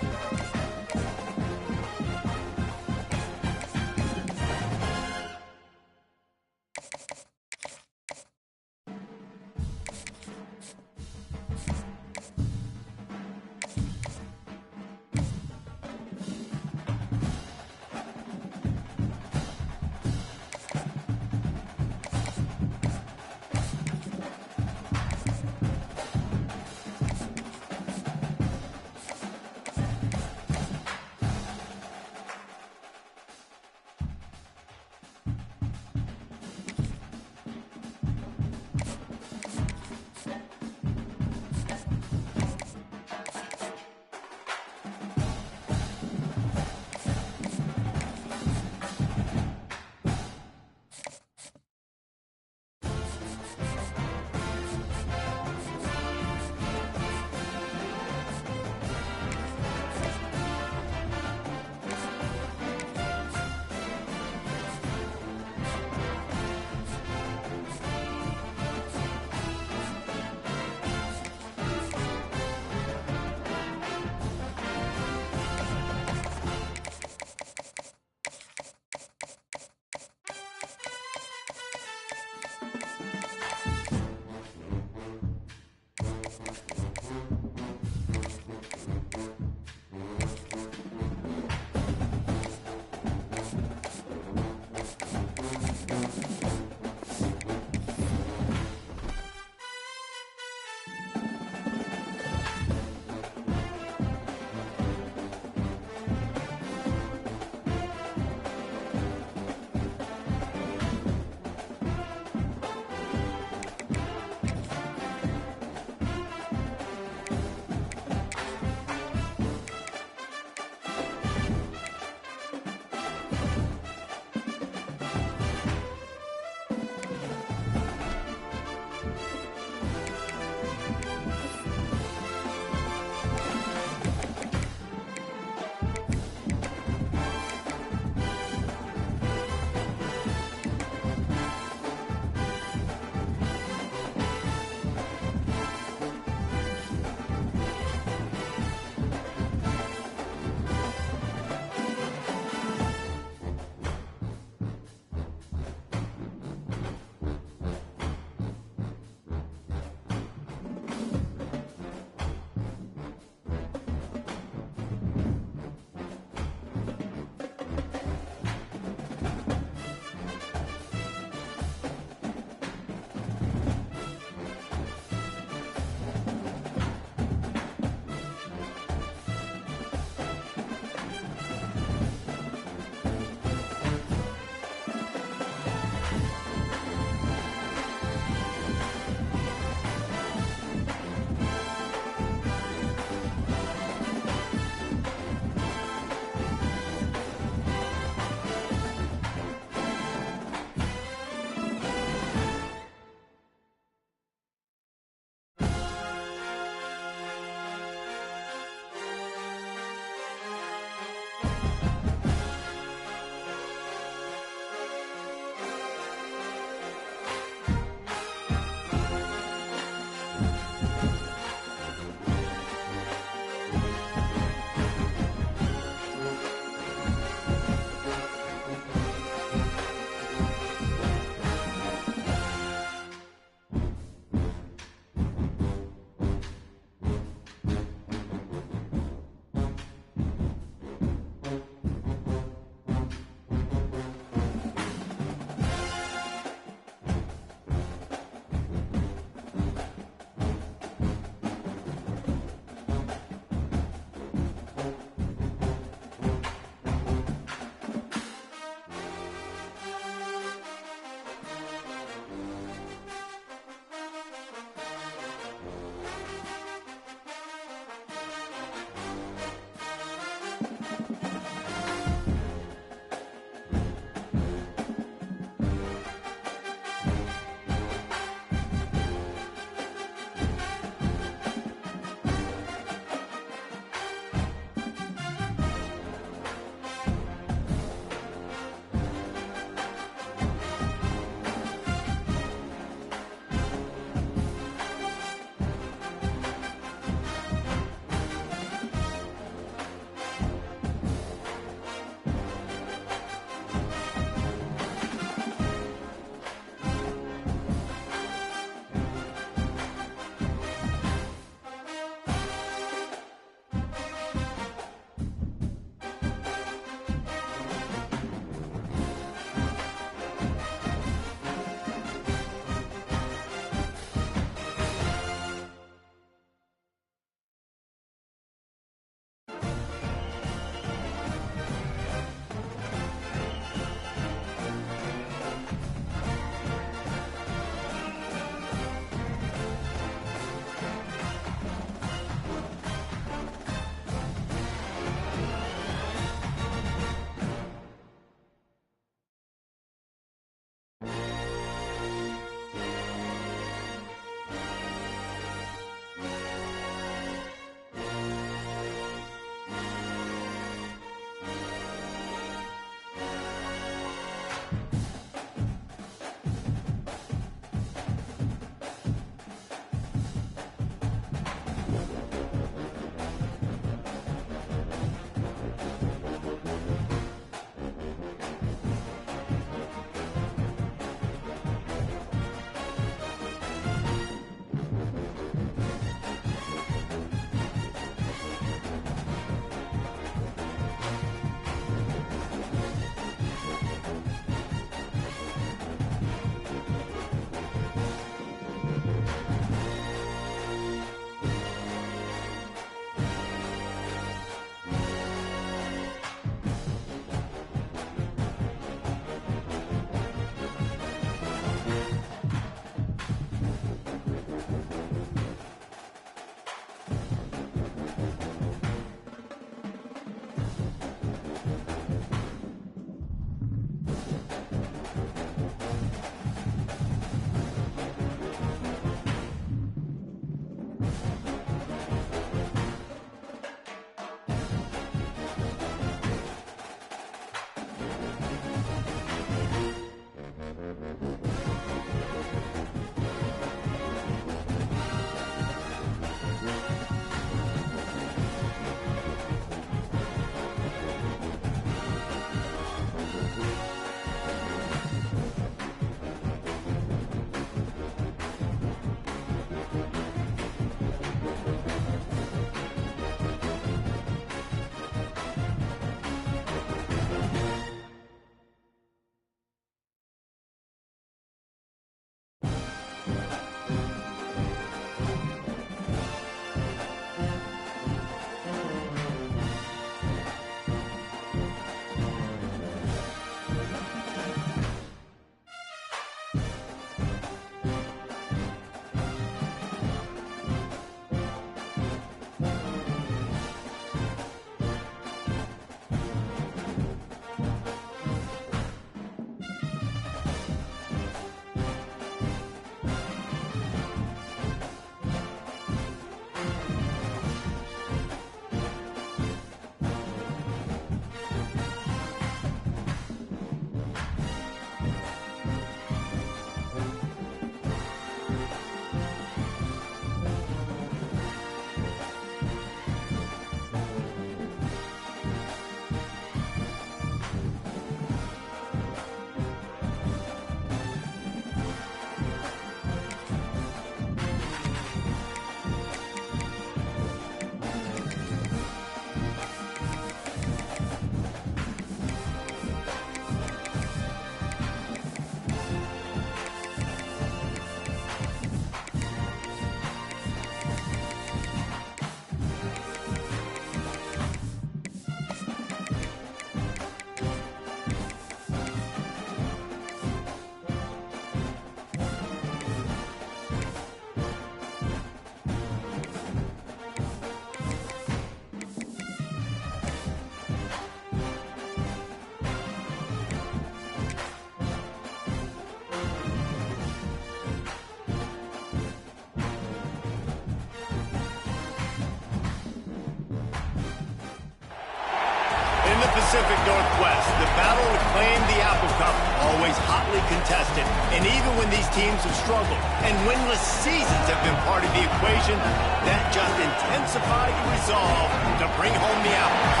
Pacific Northwest, the battle to claim the Apple Cup, always hotly contested. And even when these teams have struggled and winless seasons have been part of the equation, that just intensified the resolve to bring home the Apples.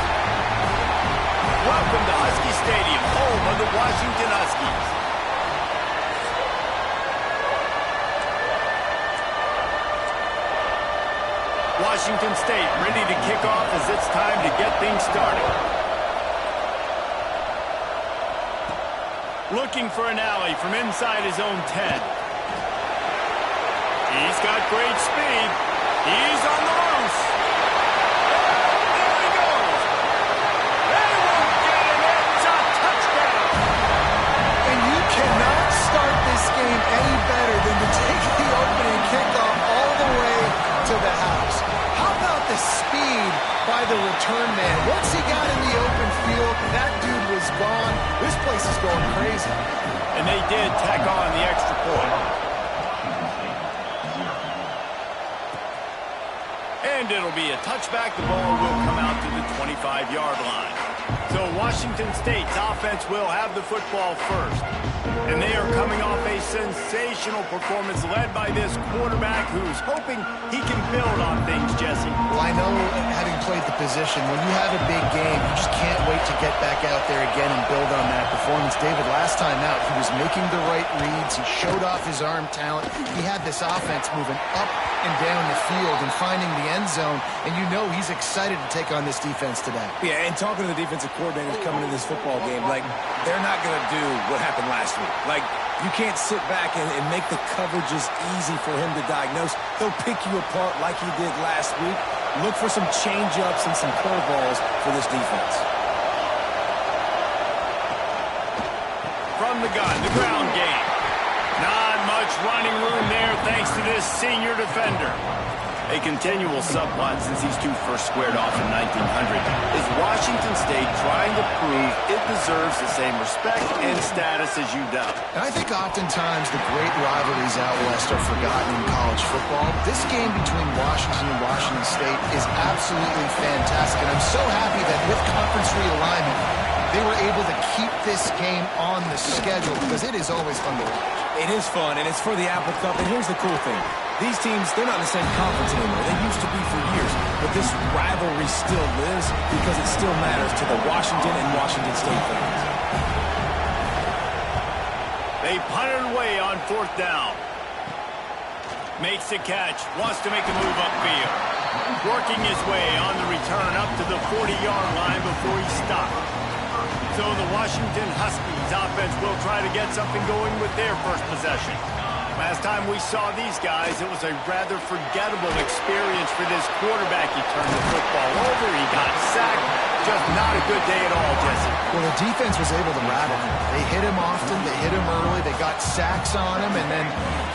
Welcome to Husky Stadium, home of the Washington Huskies. Washington State ready to kick off as it's time to get things started. Looking for an alley from inside his own 10. He's got great speed. He's on the loose. There he goes. They won't get him. It's a touchdown. And you cannot start this game any better than to take the opening kickoff all the way to the house. How about the speed by the return man? Once he got in the open field, that dude was gone. This place is going crazy. And they did tack on the extra point. And it'll be a touchback. The ball will come out to the 25-yard line. So Washington State's offense will have the football first. And they are coming off a sensational performance led by this quarterback who's hoping he can build on things, Jesse. Well, I know, having played the position, when you have a big game, you just can't wait to get back out there again and build on that performance. David, last time out, he was making the right reads. He showed off his arm talent. He had this offense moving up and down the field and finding the end zone. And you know he's excited to take on this defense today. Yeah, and talking to the defensive coordinators coming into this football game, like, they're not going to do what happened last week. Like, you can't sit back and make the coverages easy for him to diagnose. They'll pick you apart like he did last week. Look for some change-ups and some curveballs for this defense. From the gun, the ground game. Not much running room there thanks to this senior defender. A continual subplot since these two first squared off in 1900 is Washington State trying to prove it deserves the same respect and status as UW. And I think oftentimes the great rivalries out west are forgotten in college football. This game between Washington and Washington State is absolutely fantastic. And I'm so happy that with conference realignment, they were able to keep this game on the schedule because it is always fun to watch. It is fun, and it's for the Apple Cup. And here's the cool thing. These teams, they're not in the same conference anymore. They used to be for years. But this rivalry still lives because it still matters to the Washington and Washington State fans. They punted away on 4th down. Makes the catch. Wants to make a move upfield. Working his way on the return up to the 40-yard line before he stopped. So the Washington Huskies offense will try to get something going with their first possession. Last time we saw these guys, it was a rather forgettable experience for this quarterback. He turned the football over, he got sacked. Just not a good day at all, Jesse. Well, the defense was able to rattle him. They hit him often, they hit him early, they got sacks on him, and then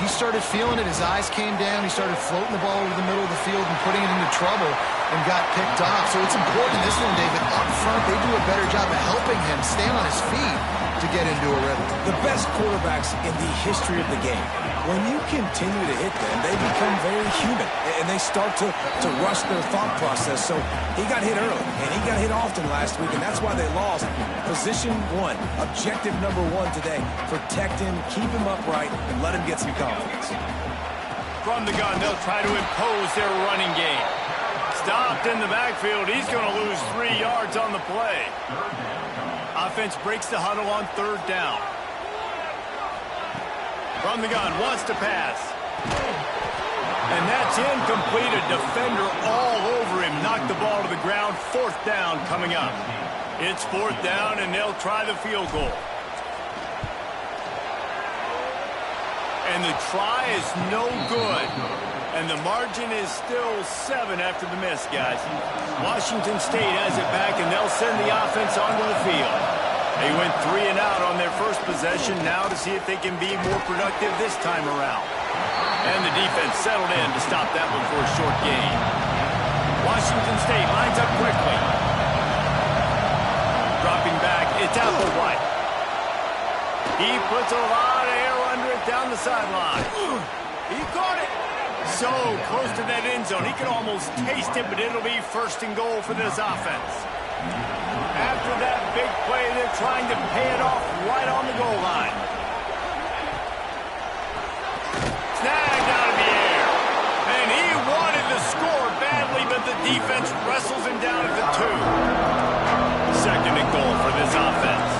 he started feeling it. His eyes came down, he started floating the ball over the middle of the field and putting it into trouble and got picked off. So it's important this one, David, up front, they do a better job of helping him stay on his feet to get into a rhythm. The best quarterbacks in the history of the game, when you continue to hit them, they become very human, and they start to rush their thought process. So he got hit early, and he got hit often last week, and that's why they lost. Position one, objective number one today, protect him, keep him upright, and let him get some confidence. From the gun, they'll try to impose their running game. Stopped in the backfield. He's going to lose 3 yards on the play. Offense breaks the huddle on 3rd down. From the gun, wants to pass. And that's incomplete. A defender all over him. Knocked the ball to the ground. 4th down coming up. It's 4th down, and they'll try the field goal. And the try is no good. And the margin is still 7 after the miss, guys. Washington State has it back, and they'll send the offense onto the field. They went 3 and out on their first possession, now to see if they can be more productive this time around. And the defense settled in to stop that one for a short gain. Washington State lines up quickly. Dropping back, it's Applewhite. He puts a lot of air under it down the sideline. He caught it. So close to that end zone. He can almost taste it, but it'll be 1st and goal for this offense. After that big play, they're trying to pay it off right on the goal line. Snagged out of the air. And he wanted to score badly, but the defense wrestles him down at the 2. Second and goal for this offense.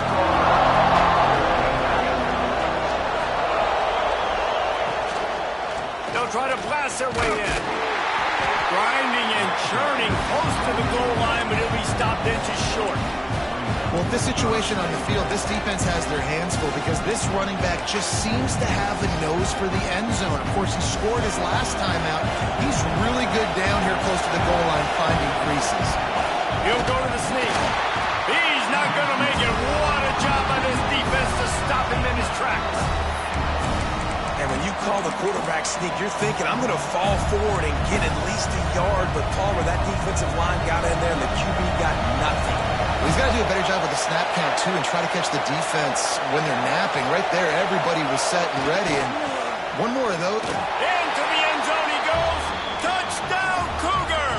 They'll try to blast their way in. Grinding and churning close to the goal line, but he'll be stopped inches short. Well, this situation on the field, this defense has their hands full because this running back just seems to have a nose for the end zone. Of course, he scored his last time out. He's really good down here close to the goal line finding creases. He'll go to the sneak. He's not going to make it. What a job by this defense to stop him in his tracks. And when you call the quarterback sneak, you're thinking, I'm going to fall forward and get at least a yard. But Palmer, that defensive line got in there, and the QB got nothing. He's got to do a better job with the snap count, too, and try to catch the defense when they're napping. Right there, everybody was set and ready. And one more of those. Into the end zone he goes. Touchdown, Cougar!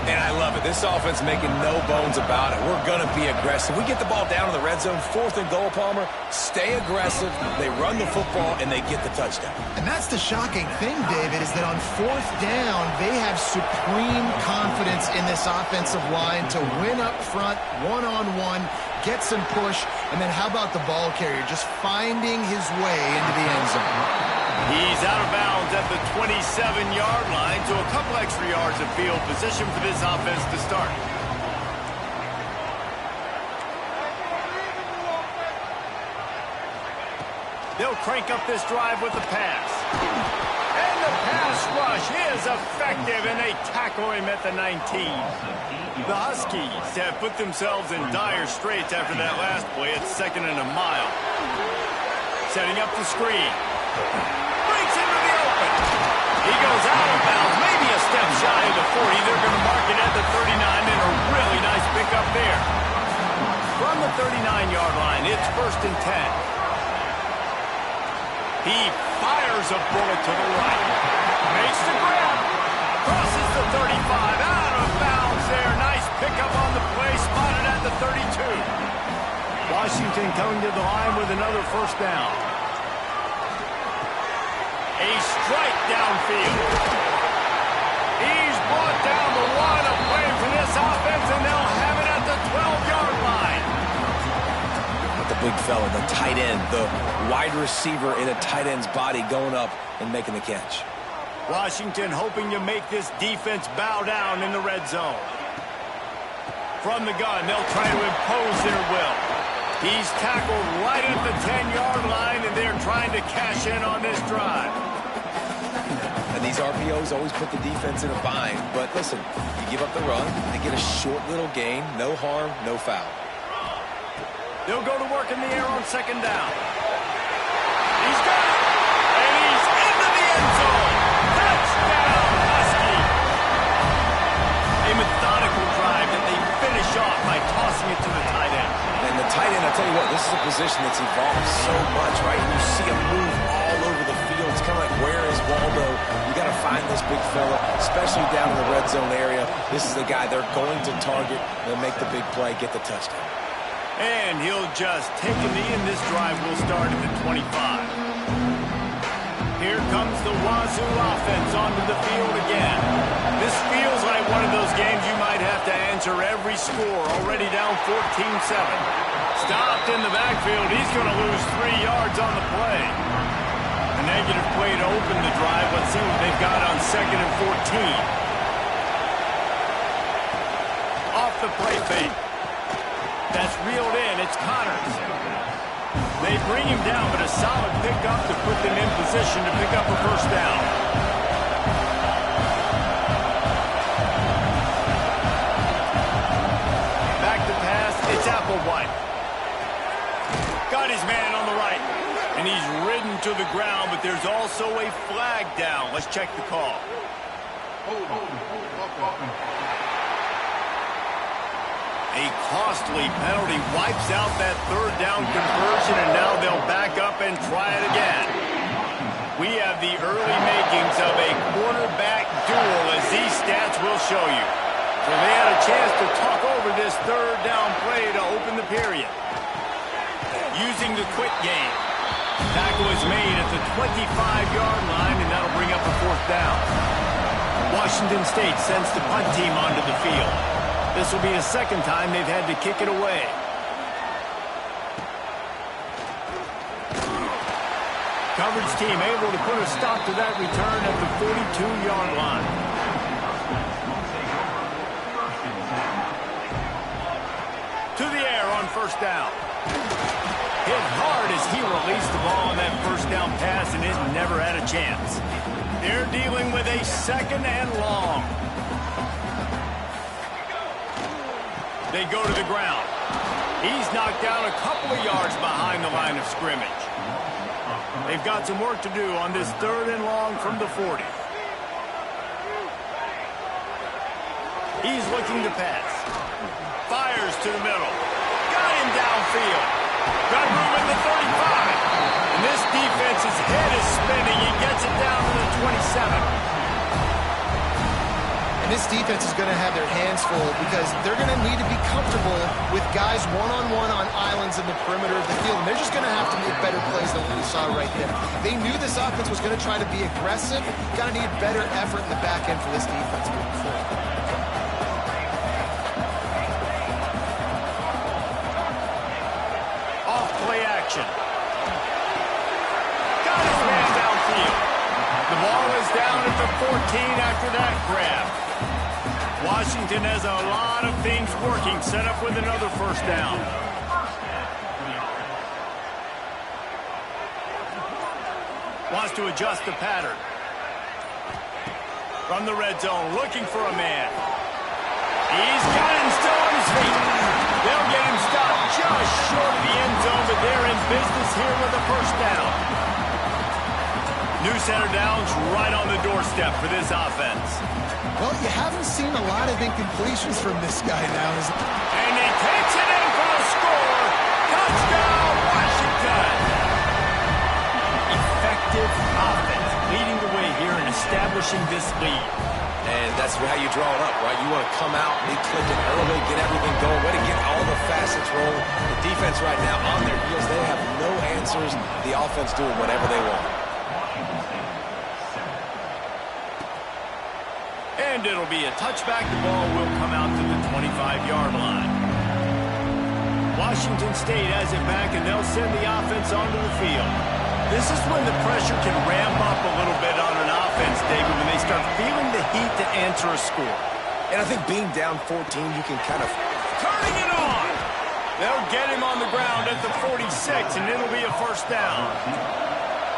And I love it. This offense making no bones about it. We're going to be aggressive. We get the ball down in the red zone, 4th and goal, Palmer. Stay aggressive. They run the football, and they get the touchdown. And that's the shocking thing, David, is that on 4th down, they have supreme confidence in this offensive line to win up front, one-on-one, get some push, and then how about the ball carrier just finding his way into the end zone? He's out of bounds at the 27-yard line, so a couple extra yards of field position for this offense to start. They'll crank up this drive with the pass. And the pass rush is effective, and they tackle him at the 19. The Huskies have put themselves in dire straits after that last play. It's 2nd and a mile. Setting up the screen. Breaks into the open. He goes out of bounds, maybe a step shy of the 40. They're going to mark it at the 39, and a really nice pickup there. From the 39-yard line, it's 1st and 10. He fires a bullet to the right. Makes the grab. Crosses the 35. Out of bounds there. Nice pickup on the play. Spotted at the 32. Washington coming to the line with another 1st down. A strike downfield. He's brought down the line of play for this offense, and they'll have it at the 12-yard line. The big fella, the tight end, the wide receiver in a tight end's body going up and making the catch. Washington hoping to make this defense bow down in the red zone. From the gun, they'll try to impose their will. He's tackled right at the 10-yard line, and they're trying to cash in on this drive. And these RPOs always put the defense in a bind. But listen, you give up the run, they get a short little gain, no harm, no foul. They'll go to work in the air on 2nd down. He's got it, and he's into the end zone. Touchdown, Husky. A methodical drive that they finish off by tossing it to the tight end. And the tight end, I'll tell you what, this is a position that's evolved so much, right? You see him move all over the field. It's kind of like, where is Waldo? You got to find this big fella, especially down in the red zone area. This is the guy they're going to target. They'll make the big play, get the touchdown. And he'll just take a knee, and this drive will start at the 25. Here comes the Wazoo offense onto the field again. This feels like one of those games you might have to answer every score. Already down 14-7. Stopped in the backfield. He's going to lose 3 yards on the play. A negative play to open the drive. Let's see what they've got on 2nd and 14. Off the play fake. That's reeled in. It's Connors. They bring him down, but a solid pickup to put them in position to pick up a 1st down. Back to pass. It's Applewhite. Got his man on the right. And he's ridden to the ground, but there's also a flag down. Let's check the call. A costly penalty wipes out that 3rd down conversion, and now they'll back up and try it again. We have the early makings of a quarterback duel, as these stats will show you. So they had a chance to talk over this third down play to open the period. Using the quick game. Tackle is made at the 25-yard line, and that'll bring up a fourth down. Washington State sends the punt team onto the field. This will be the second time they've had to kick it away. Coverage team able to put a stop to that return at the 42-yard line. To the air on first down. Hit hard as he released the ball on that first down pass, and it never had a chance. They're dealing with a second and long. They go to the ground. He's knocked down a couple of yards behind the line of scrimmage. They've got some work to do on this third and long from the 40. He's looking to pass. Fires to the middle. Got him downfield. Got room in the 35. And this defense's head is spinning. He gets it down to the 27. And this defense is going to have their hands full because they're going to need to be comfortable with guys one-on-one on islands in the perimeter of the field. And they're just going to have to make better plays than what we saw right there. They knew this offense was going to try to be aggressive. Got to need better effort in the back end for this defense moving forward. Off-play action. Got his man downfield. The ball is down at the 14 after that grab. Washington has a lot of things working, set up with another first down. Wants to adjust the pattern. From the red zone, looking for a man. He's got him still on his feet. They'll get him stopped just short of the end zone, but they're in business here with a first down. New center downs right on the doorstep for this offense. Well, you haven't seen a lot of incompletions from this guy now. And he takes it in for the score. Touchdown, Washington. Effective offense, leading the way here and establishing this lead. And that's how you draw it up, right? You want to come out, be clicking early, get everything going, way to get all the facets rolling. The defense right now on their heels, they have no answers. The offense doing whatever they want. And it'll be a touchback. The ball will come out to the 25-yard line. Washington State has it back, and they'll send the offense onto the field. This is when the pressure can ramp up a little bit on an offense, David, when they start feeling the heat to answer a score. And I think being down 14, you can kind of... Turning it on! They'll get him on the ground at the 46, and it'll be a first down.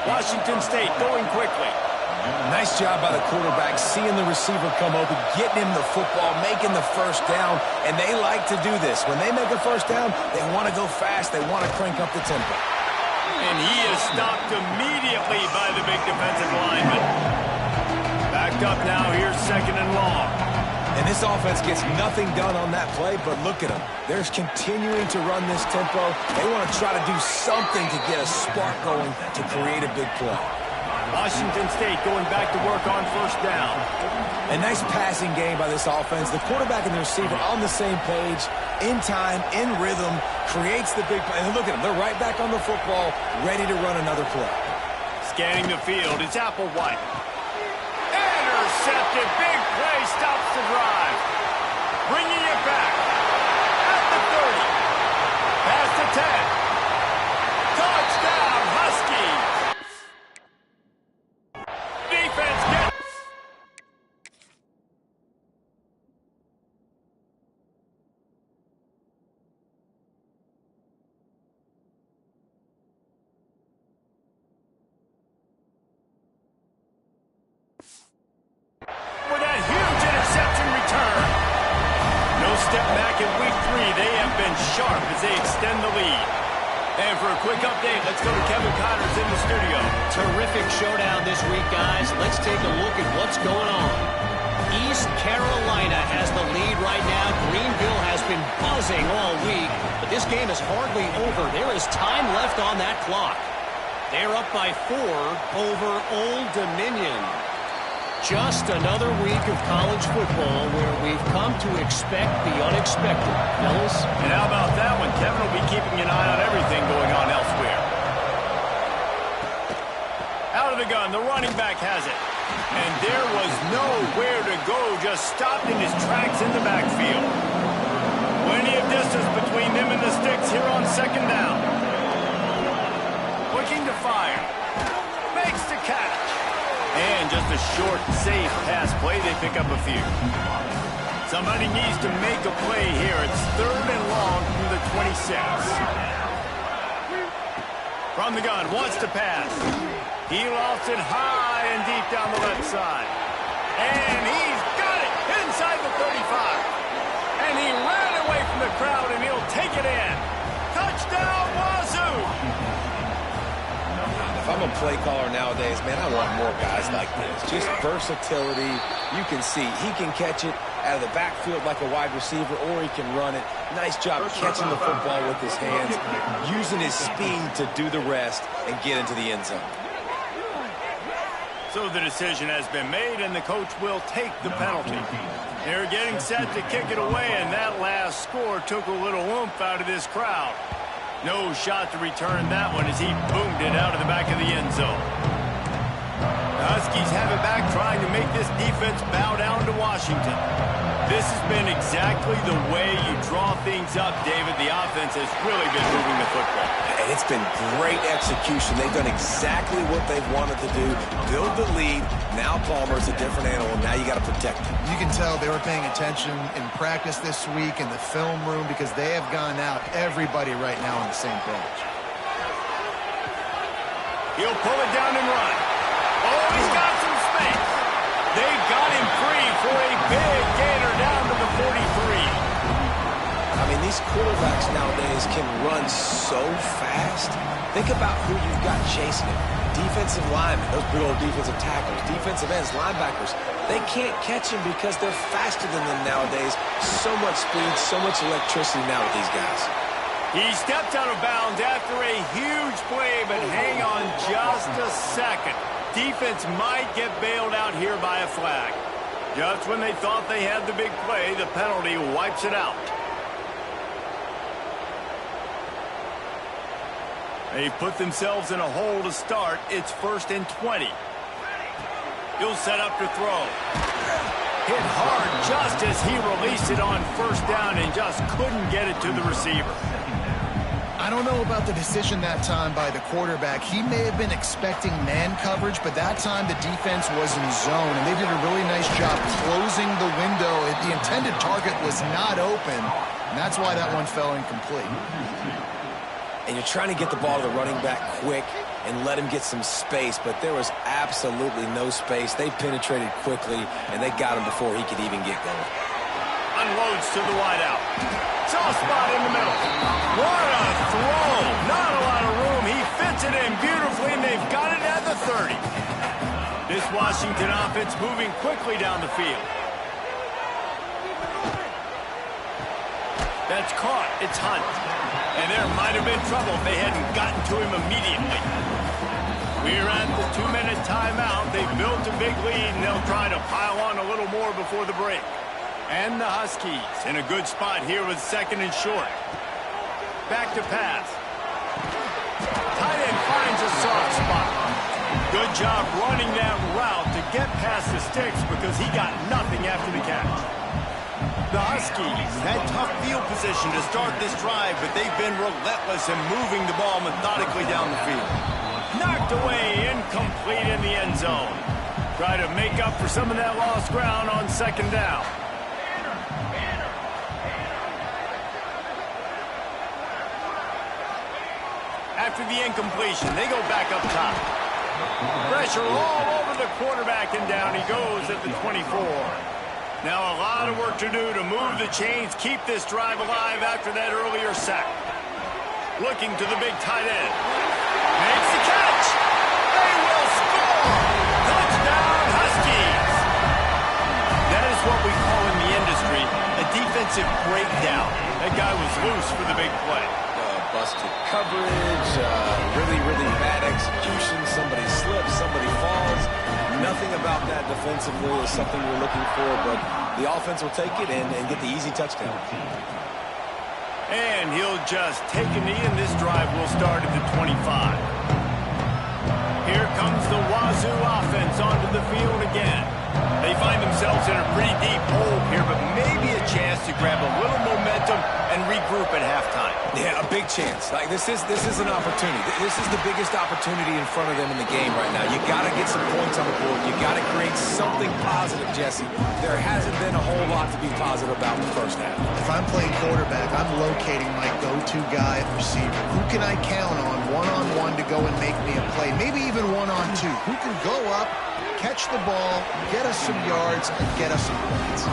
Washington State going quickly. Nice job by the quarterback, seeing the receiver come open, getting him the football, making the first down, and they like to do this. When they make a first down, they want to go fast, they want to crank up the tempo. And he is stopped immediately by the big defensive lineman. Backed up now, here's second and long. And this offense gets nothing done on that play, but look at them. They're continuing to run this tempo. They want to try to do something to get a spark going to create a big play. Washington State going back to work on first down. A nice passing game by this offense. The quarterback and the receiver on the same page, in time, in rhythm, creates the big play. And look at them. They're right back on the football, ready to run another play. Scanning the field, it's Applewhite. Intercepted. Big play stops the drive. Bringing it back. At the 30. Past the 10. Touchdown, Huskies. Defense gets... with that huge interception return. No step back in week 3. They have been sharp as they extend the lead. And for a quick update, let's go to Kevin Connors in the studio. Terrific showdown this week, guys. Let's take a look at what's going on. East Carolina has the lead right now. Greenville has been buzzing all week, but this game is hardly over. There is time left on that clock. They're up by 4 over Old Dominion. Just another week of college football where we've come to expect the unexpected, fellas. And how about that one? Kevin will be keeping an eye on everything going on elsewhere. Out of the gun, the running back has it. And there was nowhere to go, just stopped in his tracks in the backfield. Plenty of distance between them and the sticks here on second down. Looking to fire. Makes the catch. And just a short, safe pass play. They pick up a few. Somebody needs to make a play here. It's 3rd and long from the 26. From the gun, wants to pass. He lofts it high and deep down the left side. And he's got it inside the 35. And he ran away from the crowd, and he'll take it in. Touchdown, Wazoo! If I'm a play caller nowadays, man, I want more guys like this. Just versatility. You can see he can catch it out of the backfield like a wide receiver, or he can run it. Nice job catching the football with his hands, using his speed to do the rest and get into the end zone. So the decision has been made, and the coach will take the penalty. They're getting set to kick it away, and that last score took a little oomph out of this crowd. No shot to return that one as he boomed it out of the back of the end zone. The Huskies have it back, trying to make this defense bow down to Washington. This has been exactly the way you draw things up, David. The offense has really been moving the football. And it's been great execution. They've done exactly what they've wanted to do. Build the lead. Now Palmer's a different animal. Now you got to protect him. You can tell they were paying attention in practice this week in the film room because they have gone out, everybody right now on the same page. He'll pull it down and run. Oh, he's got some space. They got him free for a big gainer down to the 43. I mean, these quarterbacks nowadays can run so fast. Think about who you've got chasing him. Defensive linemen, those big old defensive tackles, defensive ends, linebackers. They can't catch him because they're faster than them nowadays. So much speed, so much electricity now with these guys. He stepped out of bounds after a huge play, but hang on just a second. Defense might get bailed out here by a flag. Just when they thought they had the big play, the penalty wipes it out. They've put themselves in a hole to start. It's 1st and 20. He'll set up to throw. Hit hard just as he released it on 1st down and just couldn't get it to the receiver. I don't know about the decision that time by the quarterback. He may have been expecting man coverage, but that time the defense was in zone, and they did a really nice job closing the window. The intended target was not open, and that's why that one fell incomplete. And you're trying to get the ball to the running back quick and let him get some space, but there was absolutely no space. They penetrated quickly, and they got him before he could even get going. Unloads to the wideout. Soft spot in the middle. What a throw. Not a lot of room. He fits it in beautifully, and they've got it at the 30. This Washington offense moving quickly down the field. That's caught. It's Hunt. And there might have been trouble if they hadn't gotten to him immediately. We're at the 2-minute timeout. They've built a big lead, and they'll try to pile on a little more before the break. And the Huskies in a good spot here with 2nd and short. Back to pass. Tight end finds a soft spot. Good job running that route to get past the sticks because he got nothing after the catch. The Huskies had tough field position to start this drive, but they've been relentless in moving the ball methodically down the field. Knocked away, incomplete in the end zone. Try to make up for some of that lost ground on 2nd down. After the incompletion, they go back up top. Pressure all over the quarterback, and down he goes at the 24. Now a lot of work to do to move the chains, keep this drive alive after that earlier sack. Looking to the big tight end. Makes the catch. They will score. Touchdown, Huskies. That is what we call in the industry a defensive breakdown. That guy was loose for the big play. Busted coverage, really bad execution. Somebody slips, somebody falls. Nothing about that defensively is something we're looking for, but the offense will take it and get the easy touchdown. And he'll just take a knee, and this drive will start at the 25. Here comes the Wazoo offense onto the field again. They find themselves in a pretty deep hole here, but maybe a chance to grab a little momentum and regroup at halftime. Yeah, a big chance. Like this is an opportunity. This is the biggest opportunity in front of them in the game right now. You got to get some points on the board. You got to create something positive, Jesse. There hasn't been a whole lot to be positive about in the first half. If I'm playing quarterback, I'm locating my go-to guy at receiver. Who can I count on one-on-one to go and make me a play? Maybe even one-on-two. Who can go up, catch the ball, get us some yards, and get us some points?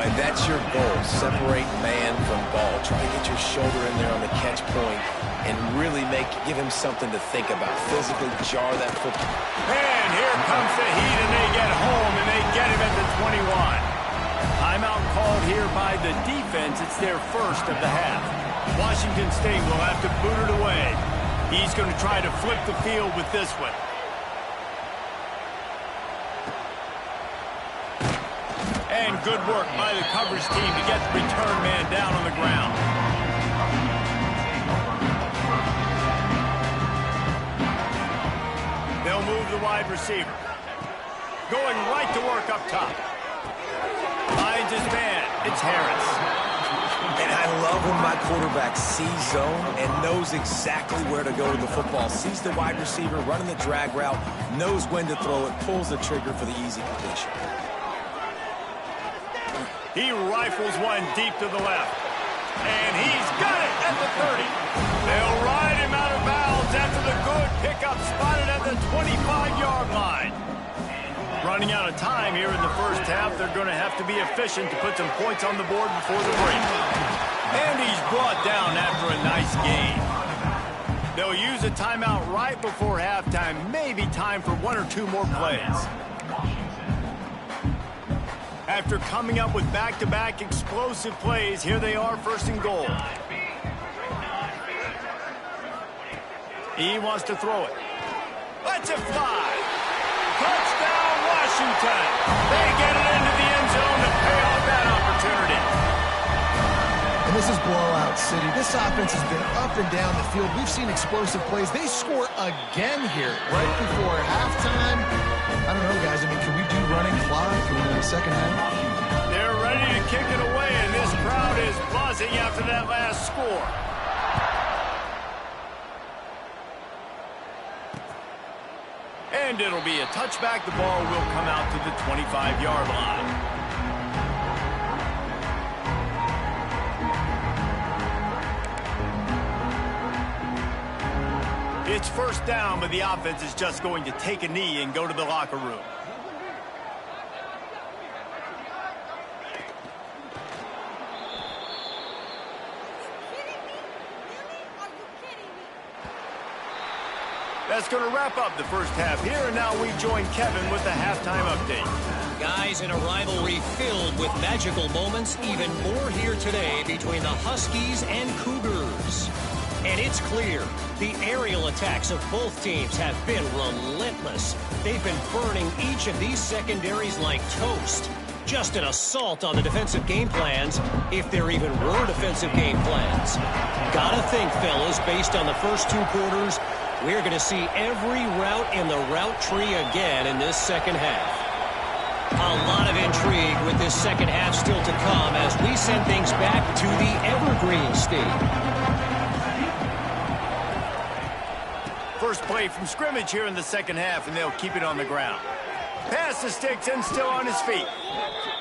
And that's your goal. Separate man from ball. Try to get your shoulder in there on the catch point and really give him something to think about. Physically jar that football. And here comes the heat, and they get home, and they get him at the 21. Timeout called here by the defense. It's their first of the half. Washington State will have to boot it away. He's going to try to flip the field with this one. And good work by the coverage team to get the return man down on the ground. They'll move the wide receiver. Going right to work up top. Finds his man. It's Harris. And I love when my quarterback sees zone and knows exactly where to go to the football. Sees the wide receiver running the drag route, knows when to throw it, pulls the trigger for the easy completion. He rifles one deep to the left. And he's got it at the 30. They'll ride him out of bounds after the good pickup spotted at the 25-yard line. Running out of time here in the first half, they're going to have to be efficient to put some points on the board before the break. And he's brought down after a nice gain. They'll use a timeout right before halftime. Maybe time for one or two more plays. After coming up with back-to-back explosive plays, here they are, first and goal. He wants to throw it. Lets it fly. Touchdown, Washington. They get it into the end zone to pay off that opportunity. And this is blowout city. This offense has been up and down the field. We've seen explosive plays. They score again here right before halftime. I don't know, guys. I mean, can we do running clock in the second half? They're ready to kick it away, and this crowd is buzzing after that last score. And it'll be a touchback. The ball will come out to the 25-yard line. It's first down, but the offense is just going to take a knee and go to the locker room. That's going to wrap up the first half here, and now we join Kevin with the halftime update. Guys, in a rivalry filled with magical moments, even more here today between the Huskies and Cougars. And it's clear, the aerial attacks of both teams have been relentless. They've been burning each of these secondaries like toast. Just an assault on the defensive game plans, if there even were defensive game plans. Gotta think, fellas, based on the first two quarters, we're going to see every route in the route tree again in this second half. A lot of intrigue with this second half still to come as we send things back to the Evergreen State. First play from scrimmage here in the second half, and they'll keep it on the ground. Pass the sticks and still on his feet.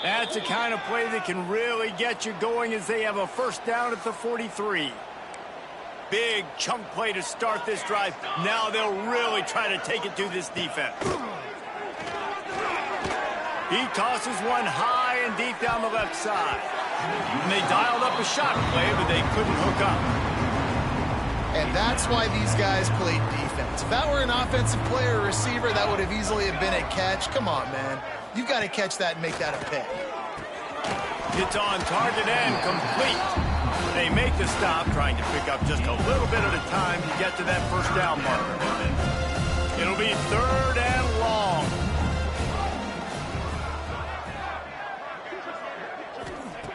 That's the kind of play that can really get you going as they have a first down at the 43. Big chunk play to start this drive. Now they'll really try to take it to this defense. He tosses one high and deep down the left side. And they dialed up a shot play, but they couldn't hook up. And that's why these guys played defense. If that were an offensive player or receiver, that would have easily have been a catch. Come on, man. You got to catch that and make that a pick. It's on target and complete. They make the stop, trying to pick up just a little bit at a time to get to that first down marker. It'll be third and long.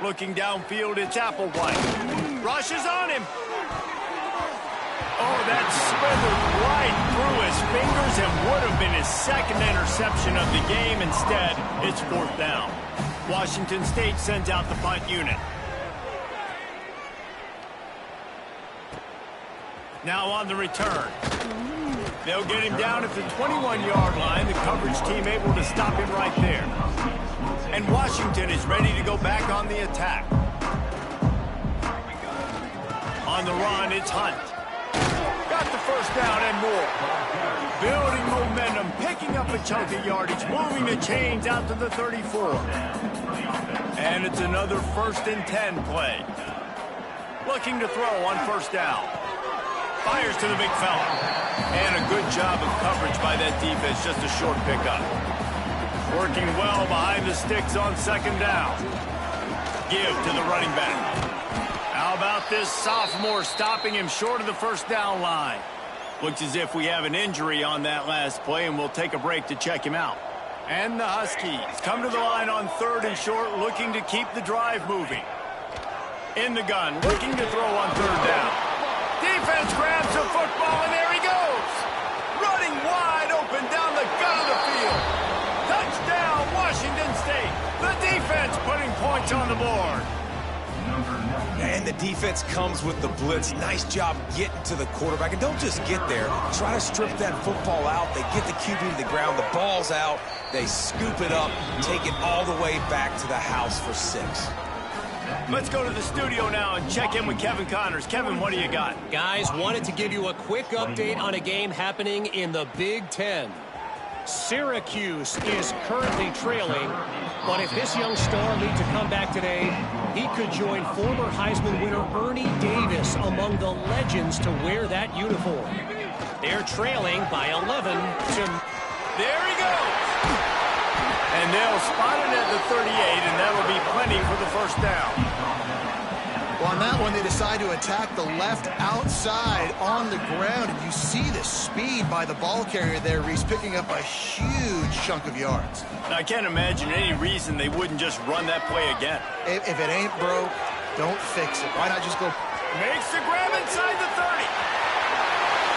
Looking downfield, it's Applewhite. Rushes on him. Oh, that slithered right through his fingers and would have been his second interception of the game. Instead, it's 4th down. Washington State sends out the punt unit. Now on the return. They'll get him down at the 21-yard line. The coverage team able to stop him right there. And Washington is ready to go back on the attack. On the run, it's Hunt. Got the first down and more. Building momentum, picking up a chunk of yardage, moving the chains out to the 34. And it's another 1st and 10 play. Looking to throw on 1st down. Fires to the big fella. And a good job of coverage by that defense, just a short pickup. Working well behind the sticks on 2nd down. Give to the running back. How about this sophomore stopping him short of the 1st down line? Looks as if we have an injury on that last play, and we'll take a break to check him out. And the Huskies come to the line on 3rd and short, looking to keep the drive moving. In the gun, looking to throw on 3rd down. Defense grabs the football, and there he goes. Running wide open down the gut of the field. Touchdown, Washington State. The defense putting points on the board. And the defense comes with the blitz. Nice job getting to the quarterback. And don't just get there. Try to strip that football out. They get the QB to the ground. The ball's out. They scoop it up, take it all the way back to the house for 6. Let's go to the studio now and check in with Kevin Connors. Kevin, what do you got? Guys, wanted to give you a quick update on a game happening in the Big Ten. Syracuse is currently trailing, but if this young star leads a comeback today, he could join former Heisman winner Ernie Davis among the legends to wear that uniform. They're trailing by 11 to... There he goes! And they'll spot it at the 38, and that'll be plenty for the 1st down. Well, on that one, they decide to attack the left outside on the ground, and you see the speed by the ball carrier there, Reese, picking up a huge chunk of yards. Now, I can't imagine any reason they wouldn't just run that play again. If it ain't broke, don't fix it. Why not just go? Makes the grab inside the 30.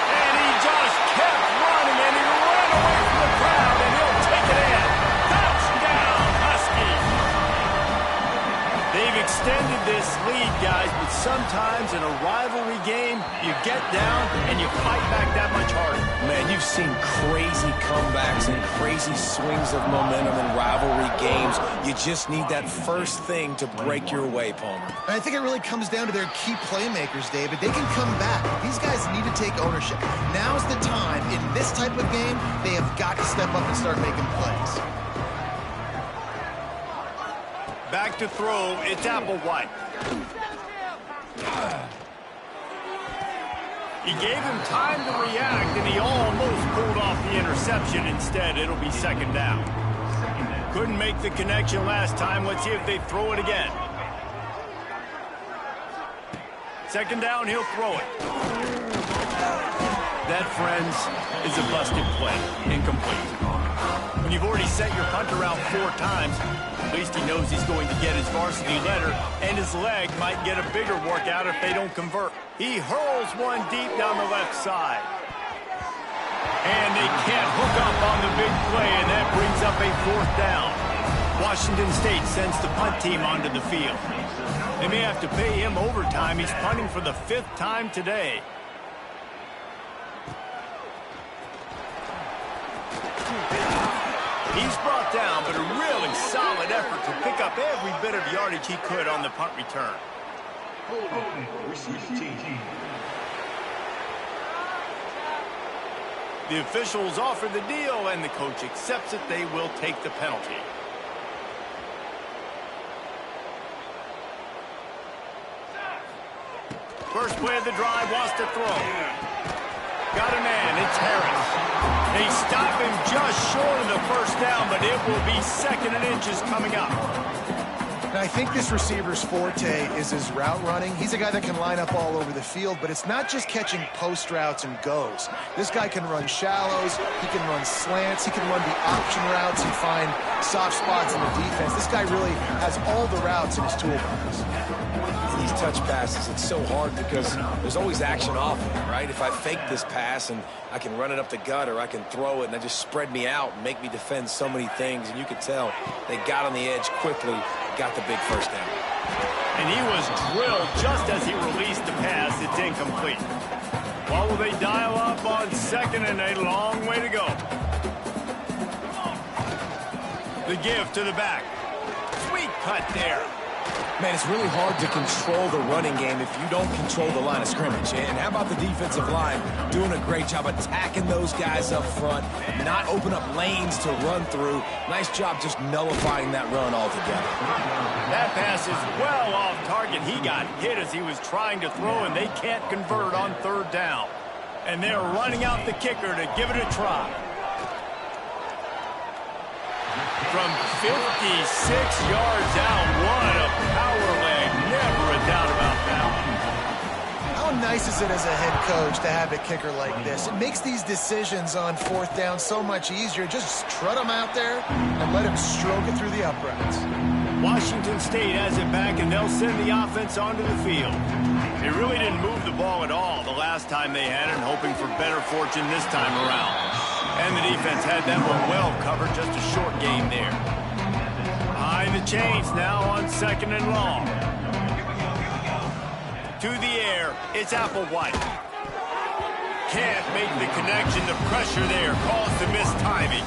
And he just kept running, and he ran away from the crowd, and he'll take it in. Touchdown, Huskies! They've extended this lead, guys, but sometimes in a rivalry game, you get down and you fight back that much harder. Man, you've seen crazy comebacks and crazy swings of momentum in rivalry games. You just need that first thing to break your way, Palmer. And I think it really comes down to their key playmakers, David. They can come back. These guys need to take ownership. Now's the time. In this type of game, they have got to step up and start making plays. Back to throw, it's Applewhite. He gave him time to react, and he almost pulled off the interception. Instead, it'll be 2nd down. Couldn't make the connection last time. Let's see if they throw it again. 2nd down, he'll throw it. That, friends, is a busted play. Incomplete. When you've already sent your punter out 4 times, at least he knows he's going to get his varsity letter, and his leg might get a bigger workout if they don't convert. He hurls one deep down the left side. And they can't hook up on the big play, and that brings up a 4th down. Washington State sends the punt team onto the field. They may have to pay him overtime. He's punting for the 5th time today. He's brought down, but a really solid effort to pick up every bit of yardage he could on the punt return. The officials offer the deal, and the coach accepts it. They will take the penalty. First play of the drive, wants to throw. Got a man, it's Harris. They stop him just short of the 1st down, but it will be 2nd and inches coming up. And I think this receiver's forte is his route running. He's a guy that can line up all over the field, but it's not just catching post routes and goes. This guy can run shallows, he can run slants, he can run the option routes and find soft spots in the defense. This guy really has all the routes in his toolbox. These touch passes, it's so hard because there's always action off of it, right? If I fake this pass and I can run it up the gut or I can throw it and they just spread me out and make me defend so many things, and you could tell they got on the edge quickly, got the big first down. And he was drilled just as he released the pass. It's incomplete. What will they dial up on second and a long way to go? The give to the back. Sweet cut there. Man, it's really hard to control the running game if you don't control the line of scrimmage. And how about the defensive line doing a great job attacking those guys up front, not open up lanes to run through. Nice job just nullifying that run altogether. That pass is well off target. He got hit as he was trying to throw, and they can't convert on third down. And they're running out the kicker to give it a try. From 56 yards out, what a power leg. Never a doubt about that. How nice is it as a head coach to have a kicker like this? It makes these decisions on fourth down so much easier. Just trot him out there and let him stroke it through the uprights. Washington State has it back, and they'll send the offense onto the field. They really didn't move the ball at all the last time they had it, hoping for better fortune this time around. And the defense had that one well covered, just a short game there. Behind the chains now on second and long. To the air, it's Applewhite. Can't make the connection. The pressure there caused the missed timing.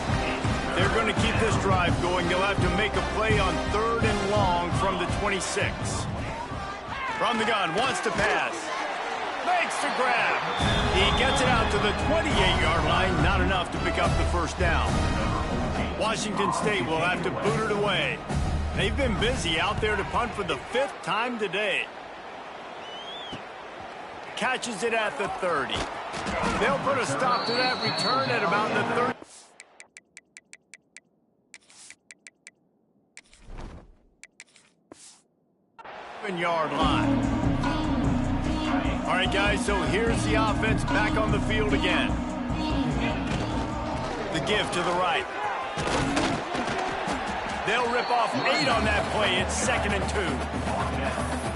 They're going to keep this drive going. They'll have to make a play on third and long from the 26. From the gun, wants to pass. Makes the grab. He gets it out to the 28-yard line. Not enough to pick up the first down. Washington State will have to boot it away. They've been busy out there to punt for the 5th time today. Catches it at the 30. They'll put a stop to that return at about the 30. Yard line. All right, guys, so here's the offense back on the field again. The give to the right. They'll rip off 8 on that play. It's 2nd and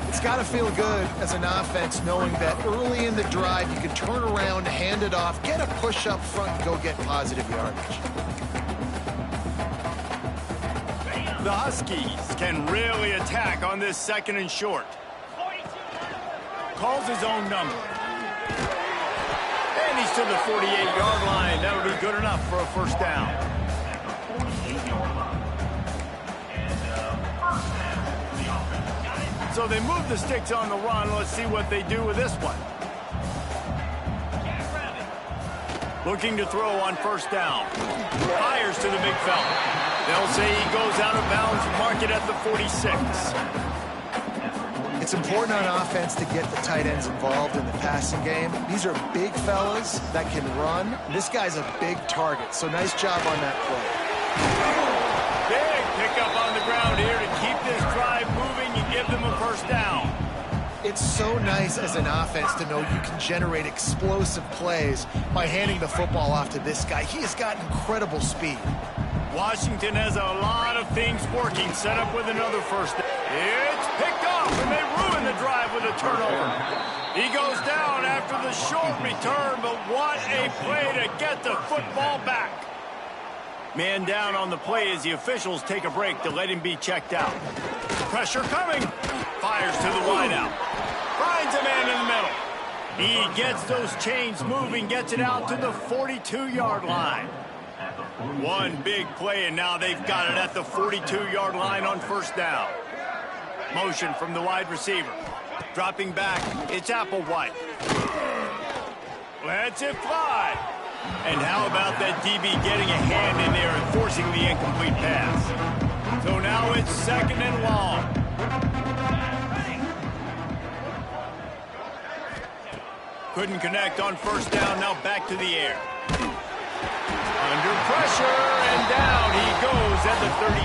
2. It's got to feel good as an offense knowing that early in the drive you can turn around, hand it off, get a push up front, and go get positive yardage. The Huskies can really attack on this 2nd and short. Calls his own number. And he's to the 48-yard line. That'll be good enough for a first down. So they move the sticks on the run. Let's see what they do with this one. Looking to throw on first down. Fires to the big fella. They'll say he goes out of bounds, mark it at the 46. It's important on offense to get the tight ends involved in the passing game. These are big fellas that can run. This guy's a big target, so nice job on that play. Big pickup on the ground here to keep this drive moving and give them a first down. It's so nice as an offense to know you can generate explosive plays by handing the football off to this guy. He has got incredible speed. Washington has a lot of things working. Set up with another first down. It's picked off, and they ruin the drive with a turnover. He goes down after the short return, but what a play to get the football back. Man down on the play as the officials take a break to let him be checked out. Pressure coming. Fires to the wideout. Finds a man in the middle. He gets those chains moving, gets it out to the 42-yard line. One big play, and now they've got it at the 42-yard line on first down. Motion from the wide receiver. Dropping back, it's Applewhite. Lets it fly. And how about that DB getting a hand in there and forcing the incomplete pass? So now it's 2nd and long. Couldn't connect on first down, now back to the air. Under pressure, and down he goes at the 33.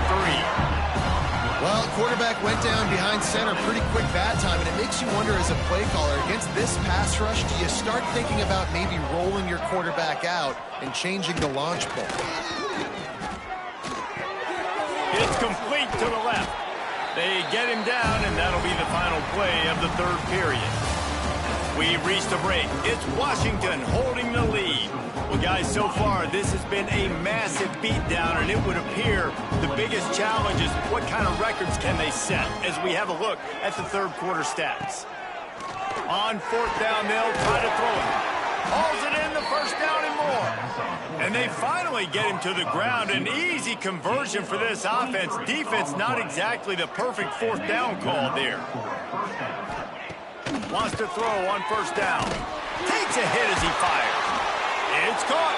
Well, quarterback went down behind center pretty quick that time, and it makes you wonder as a play caller, against this pass rush, do you start thinking about maybe rolling your quarterback out and changing the launch point? It's complete to the left. They get him down, and that'll be the final play of the third period. We've reached a break. It's Washington holding the lead. Well, guys, so far, this has been a massive beatdown, and it would appear the biggest challenge is what kind of records can they set as we have a look at the third quarter stats. On fourth down, they'll try to throw it. Hauls it in, the first down and more. And they finally get him to the ground. An easy conversion for this offense. Defense, not exactly the perfect fourth down call there. Wants to throw on first down. Takes a hit as he fires. It's caught.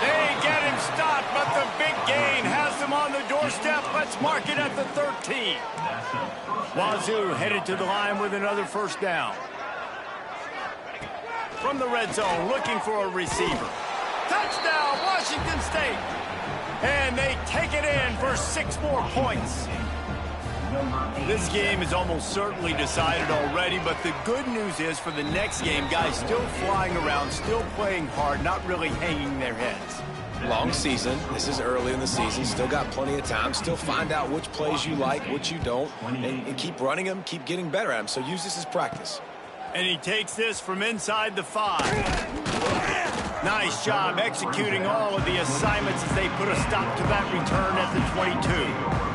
They get him stopped, but the big gain has them on the doorstep. Let's mark it at the 13. Wazoo headed to the line with another first down. From the red zone, looking for a receiver. Touchdown, Washington State. And they take it in for 6 more points. This game is almost certainly decided already, but the good news is for the next game, guys still flying around, still playing hard, not really hanging their heads. Long season. This is early in the season. Still got plenty of time. Still find out which plays you like, which you don't, and keep running them, keep getting better at them. So use this as practice. And he takes this from inside the 5. Nice job executing all of the assignments as they put a stop to that return at the 22.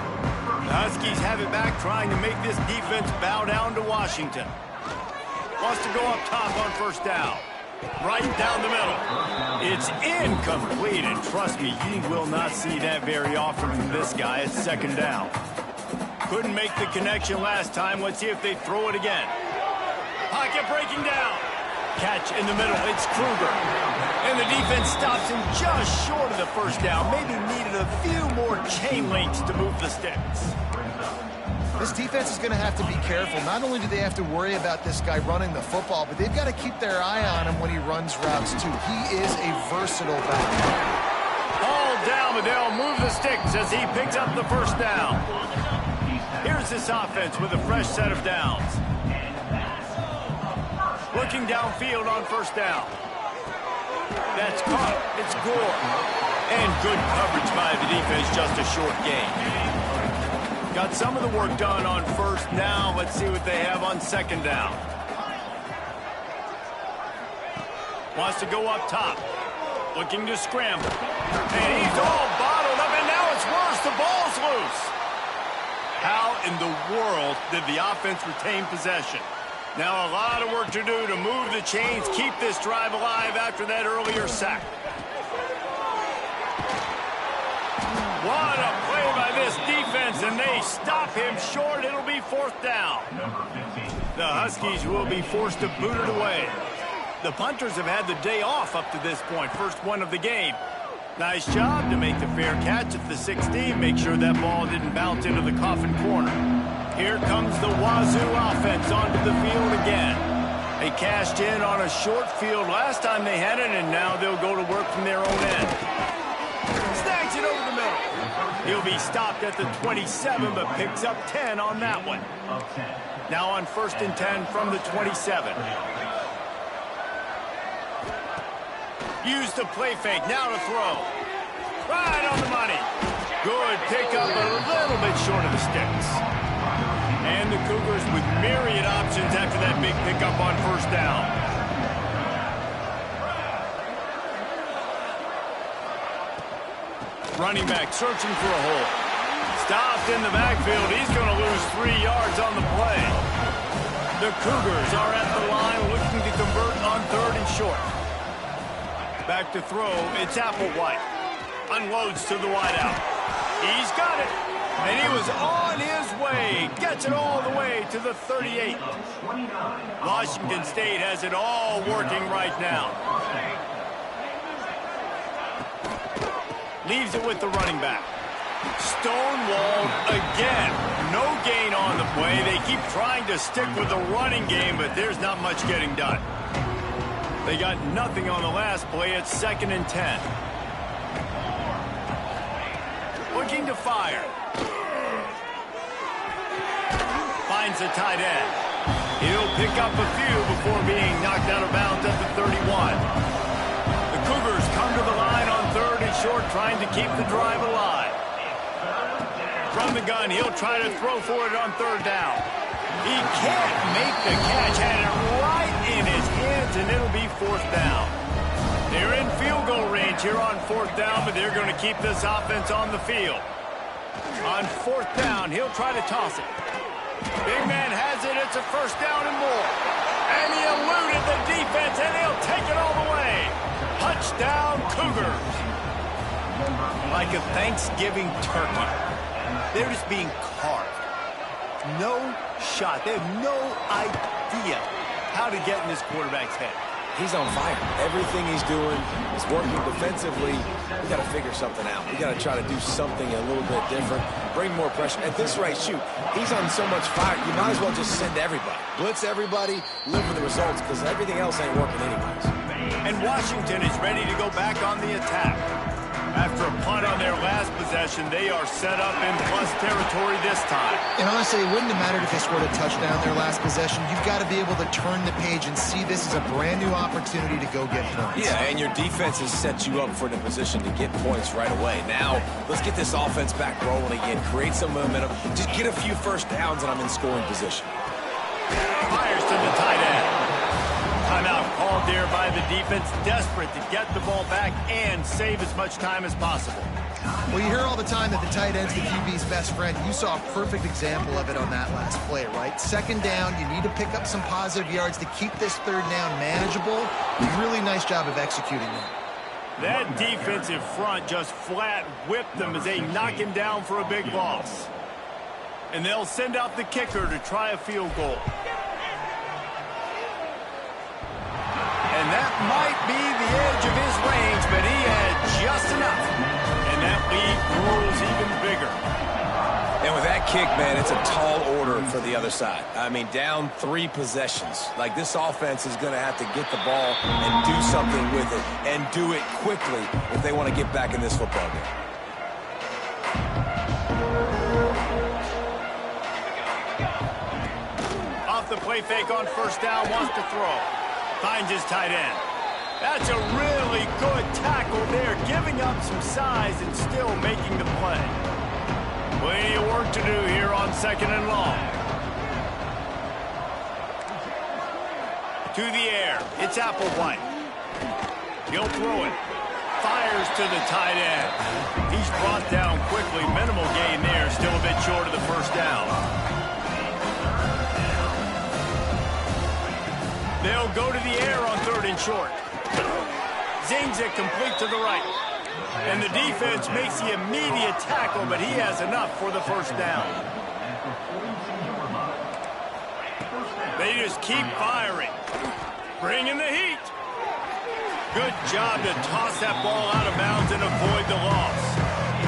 The Huskies have it back, trying to make this defense bow down to Washington. Wants to go up top on first down. Right down the middle. It's incomplete, and trust me, you will not see that very often from this guy. It's second down. Couldn't make the connection last time. Let's see if they throw it again. Pocket breaking down. Catch in the middle. It's Kruger. And the defense stops him just short of the first down. Maybe needed a few more chain links to move the sticks. This defense is going to have to be careful. Not only do they have to worry about this guy running the football, but they've got to keep their eye on him when he runs routes, too. He is a versatile back. All down, but they'll move the sticks as he picks up the first down. Here's this offense with a fresh set of downs. Looking downfield on first down. That's caught. It's Gore. And good coverage by the defense, just a short gain. Got some of the work done on first. Now let's see what they have on second down. Wants to go up top. Looking to scramble. And he's all bottled up, and now it's worse. The ball's loose. How in the world did the offense retain possession? Now a lot of work to do to move the chains, keep this drive alive after that earlier sack. What a play by this defense, and they stop him short. It'll be fourth down. The Huskies will be forced to boot it away. The punters have had the day off up to this point, first one of the game. Nice job to make the fair catch at the 16, make sure that ball didn't bounce into the coffin corner. Here comes the Wazoo offense onto the field again. They cashed in on a short field last time they had it, and now they'll go to work from their own end. Snags it over the middle. He'll be stopped at the 27, but picks up 10 on that one. Now on first and 10 from the 27. Use the play fake, now to throw. Right on the money. Good pickup, but a little bit short of the sticks. And the Cougars with myriad options after that big pickup on first down. Running back searching for a hole. Stopped in the backfield. He's going to lose 3 yards on the play. The Cougars are at the line looking to convert on third and short. Back to throw. It's Applewhite. Unloads to the wideout. He's got it. And he was on his way. Gets it all the way to the 38. Washington State has it all working right now. Leaves it with the running back. Stonewalled again. No gain on the play. They keep trying to stick with the running game, but there's not much getting done. They got nothing on the last play. It's second and 10. Looking to fire. finds the tight end. He'll pick up a few before being knocked out of bounds at the 31. The Cougars come to the line on 3rd and short, trying to keep the drive alive. From the gun, he'll try to throw for it on 3rd down. He can't make the catch, had it right in his hands, and it'll be 4th down. They're in field goal range here on 4th down, but they're going to keep this offense on the field. On 4th down, he'll try to toss it. Big man has it. It's a 1st down and more. And he eluded the defense, and he'll take it all the way. Touchdown, Cougars. Like a Thanksgiving turkey. They're just being carved. No shot. They have no idea how to get in this quarterback's head. He's on fire. Everything he's doing is working defensively. We got to figure something out. We got to try to do something a little bit different. Bring more pressure. At this rate, shoot, he's on so much fire, you might as well just send everybody. Blitz everybody, live for the results, because everything else ain't working anyways. And Washington is ready to go back on the attack. After a punt on their last possession, they are set up in plus territory this time. And honestly, it wouldn't have mattered if they scored a touchdown their last possession. You've got to be able to turn the page and see this as a brand new opportunity to go get points. Yeah, and your defense has set you up for the position to get points right away. Now, let's get this offense back rolling again, create some momentum, just get a few 1st downs, and I'm in scoring position. Fires to the tight end. Timeout called there by the defense, desperate to get the ball back and save as much time as possible. Well, you hear all the time that the tight end's the QB's best friend. You saw a perfect example of it on that last play, right? 2nd down, you need to pick up some positive yards to keep this 3rd down manageable. Really nice job of executing that. That defensive front just flat whipped them as they knock him down for a big loss. And they'll send out the kicker to try a field goal. And that might be the edge of his range, but he had just enough. And that lead grows even bigger. And with that kick, man, it's a tall order for the other side. I mean, down 3 possessions. Like, this offense is going to have to get the ball and do something with it, and do it quickly if they want to get back in this football game. Off the play fake on 1st down, wants to throw. Finds his tight end. That's a really good tackle there, giving up some size and still making the play. Plenty of work to do here on 2nd and long. To the air. It's Applewhite. He'll throw it. Fires to the tight end. He's brought down quickly. Minimal gain there. Still a bit short of the 1st down. They'll go to the air on 3rd and short. Zings it complete to the right. And the defense makes the immediate tackle, but he has enough for the 1st down. They just keep firing. Bringing the heat. Good job to toss that ball out of bounds and avoid the loss.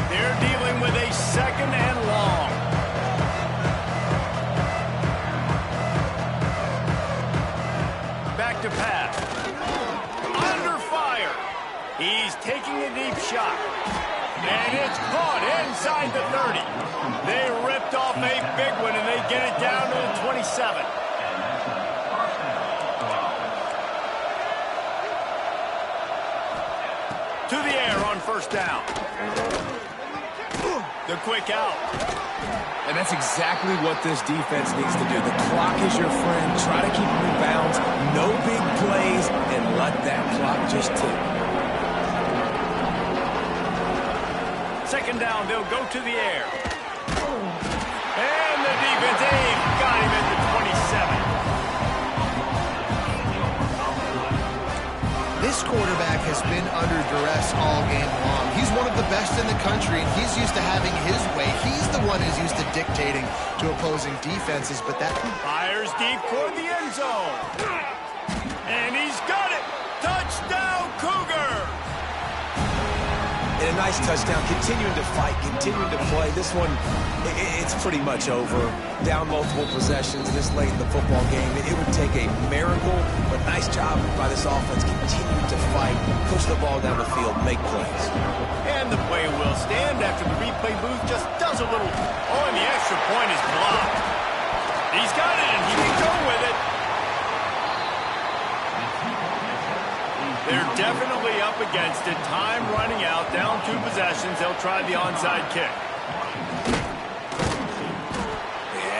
They're dealing with a 2nd and long. Back to pass. Under fire. He's taking a deep shot. And it's caught inside the 30. They ripped off a big one, and they get it down to the 27. To the air on 1st down. The quick out. And that's exactly what this defense needs to do. The clock is your friend. Try to keep them in bounds. No big plays, and let that clock just tick. 2nd down, they'll go to the air. And the defense, they've got him at the 27. This quarterback has been under duress all game long. He's one of the best in the country, and he's used to having his way. He's the one who's used to dictating to opposing defenses, but that... Fires deep toward the end zone. And he's got it. Touchdown, Cougar. And a nice touchdown, continuing to fight, continuing to play. This one, it's pretty much over. Down multiple possessions this late in the football game. It would take a miracle, but nice job by this offense, continuing to fight, push the ball down the field, make plays. And the play will stand after the replay booth just does a little. Oh, and the extra point is blocked. He's got it, and he can go with it. They're definitely up against it. Time running out. Down 2 possessions. They'll try the onside kick.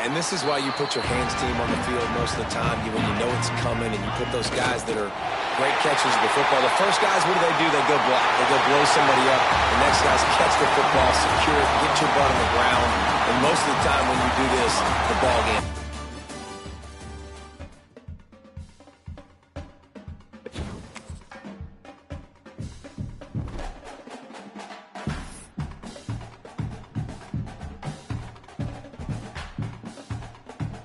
And this is why you put your hands team on the field most of the time when you know it's coming, and you put those guys that are great catchers of the football. The first guys, what do? They go block. They go blow somebody up. The next guys catch the football, secure it, get your butt on the ground. And most of the time when you do this, the ball game.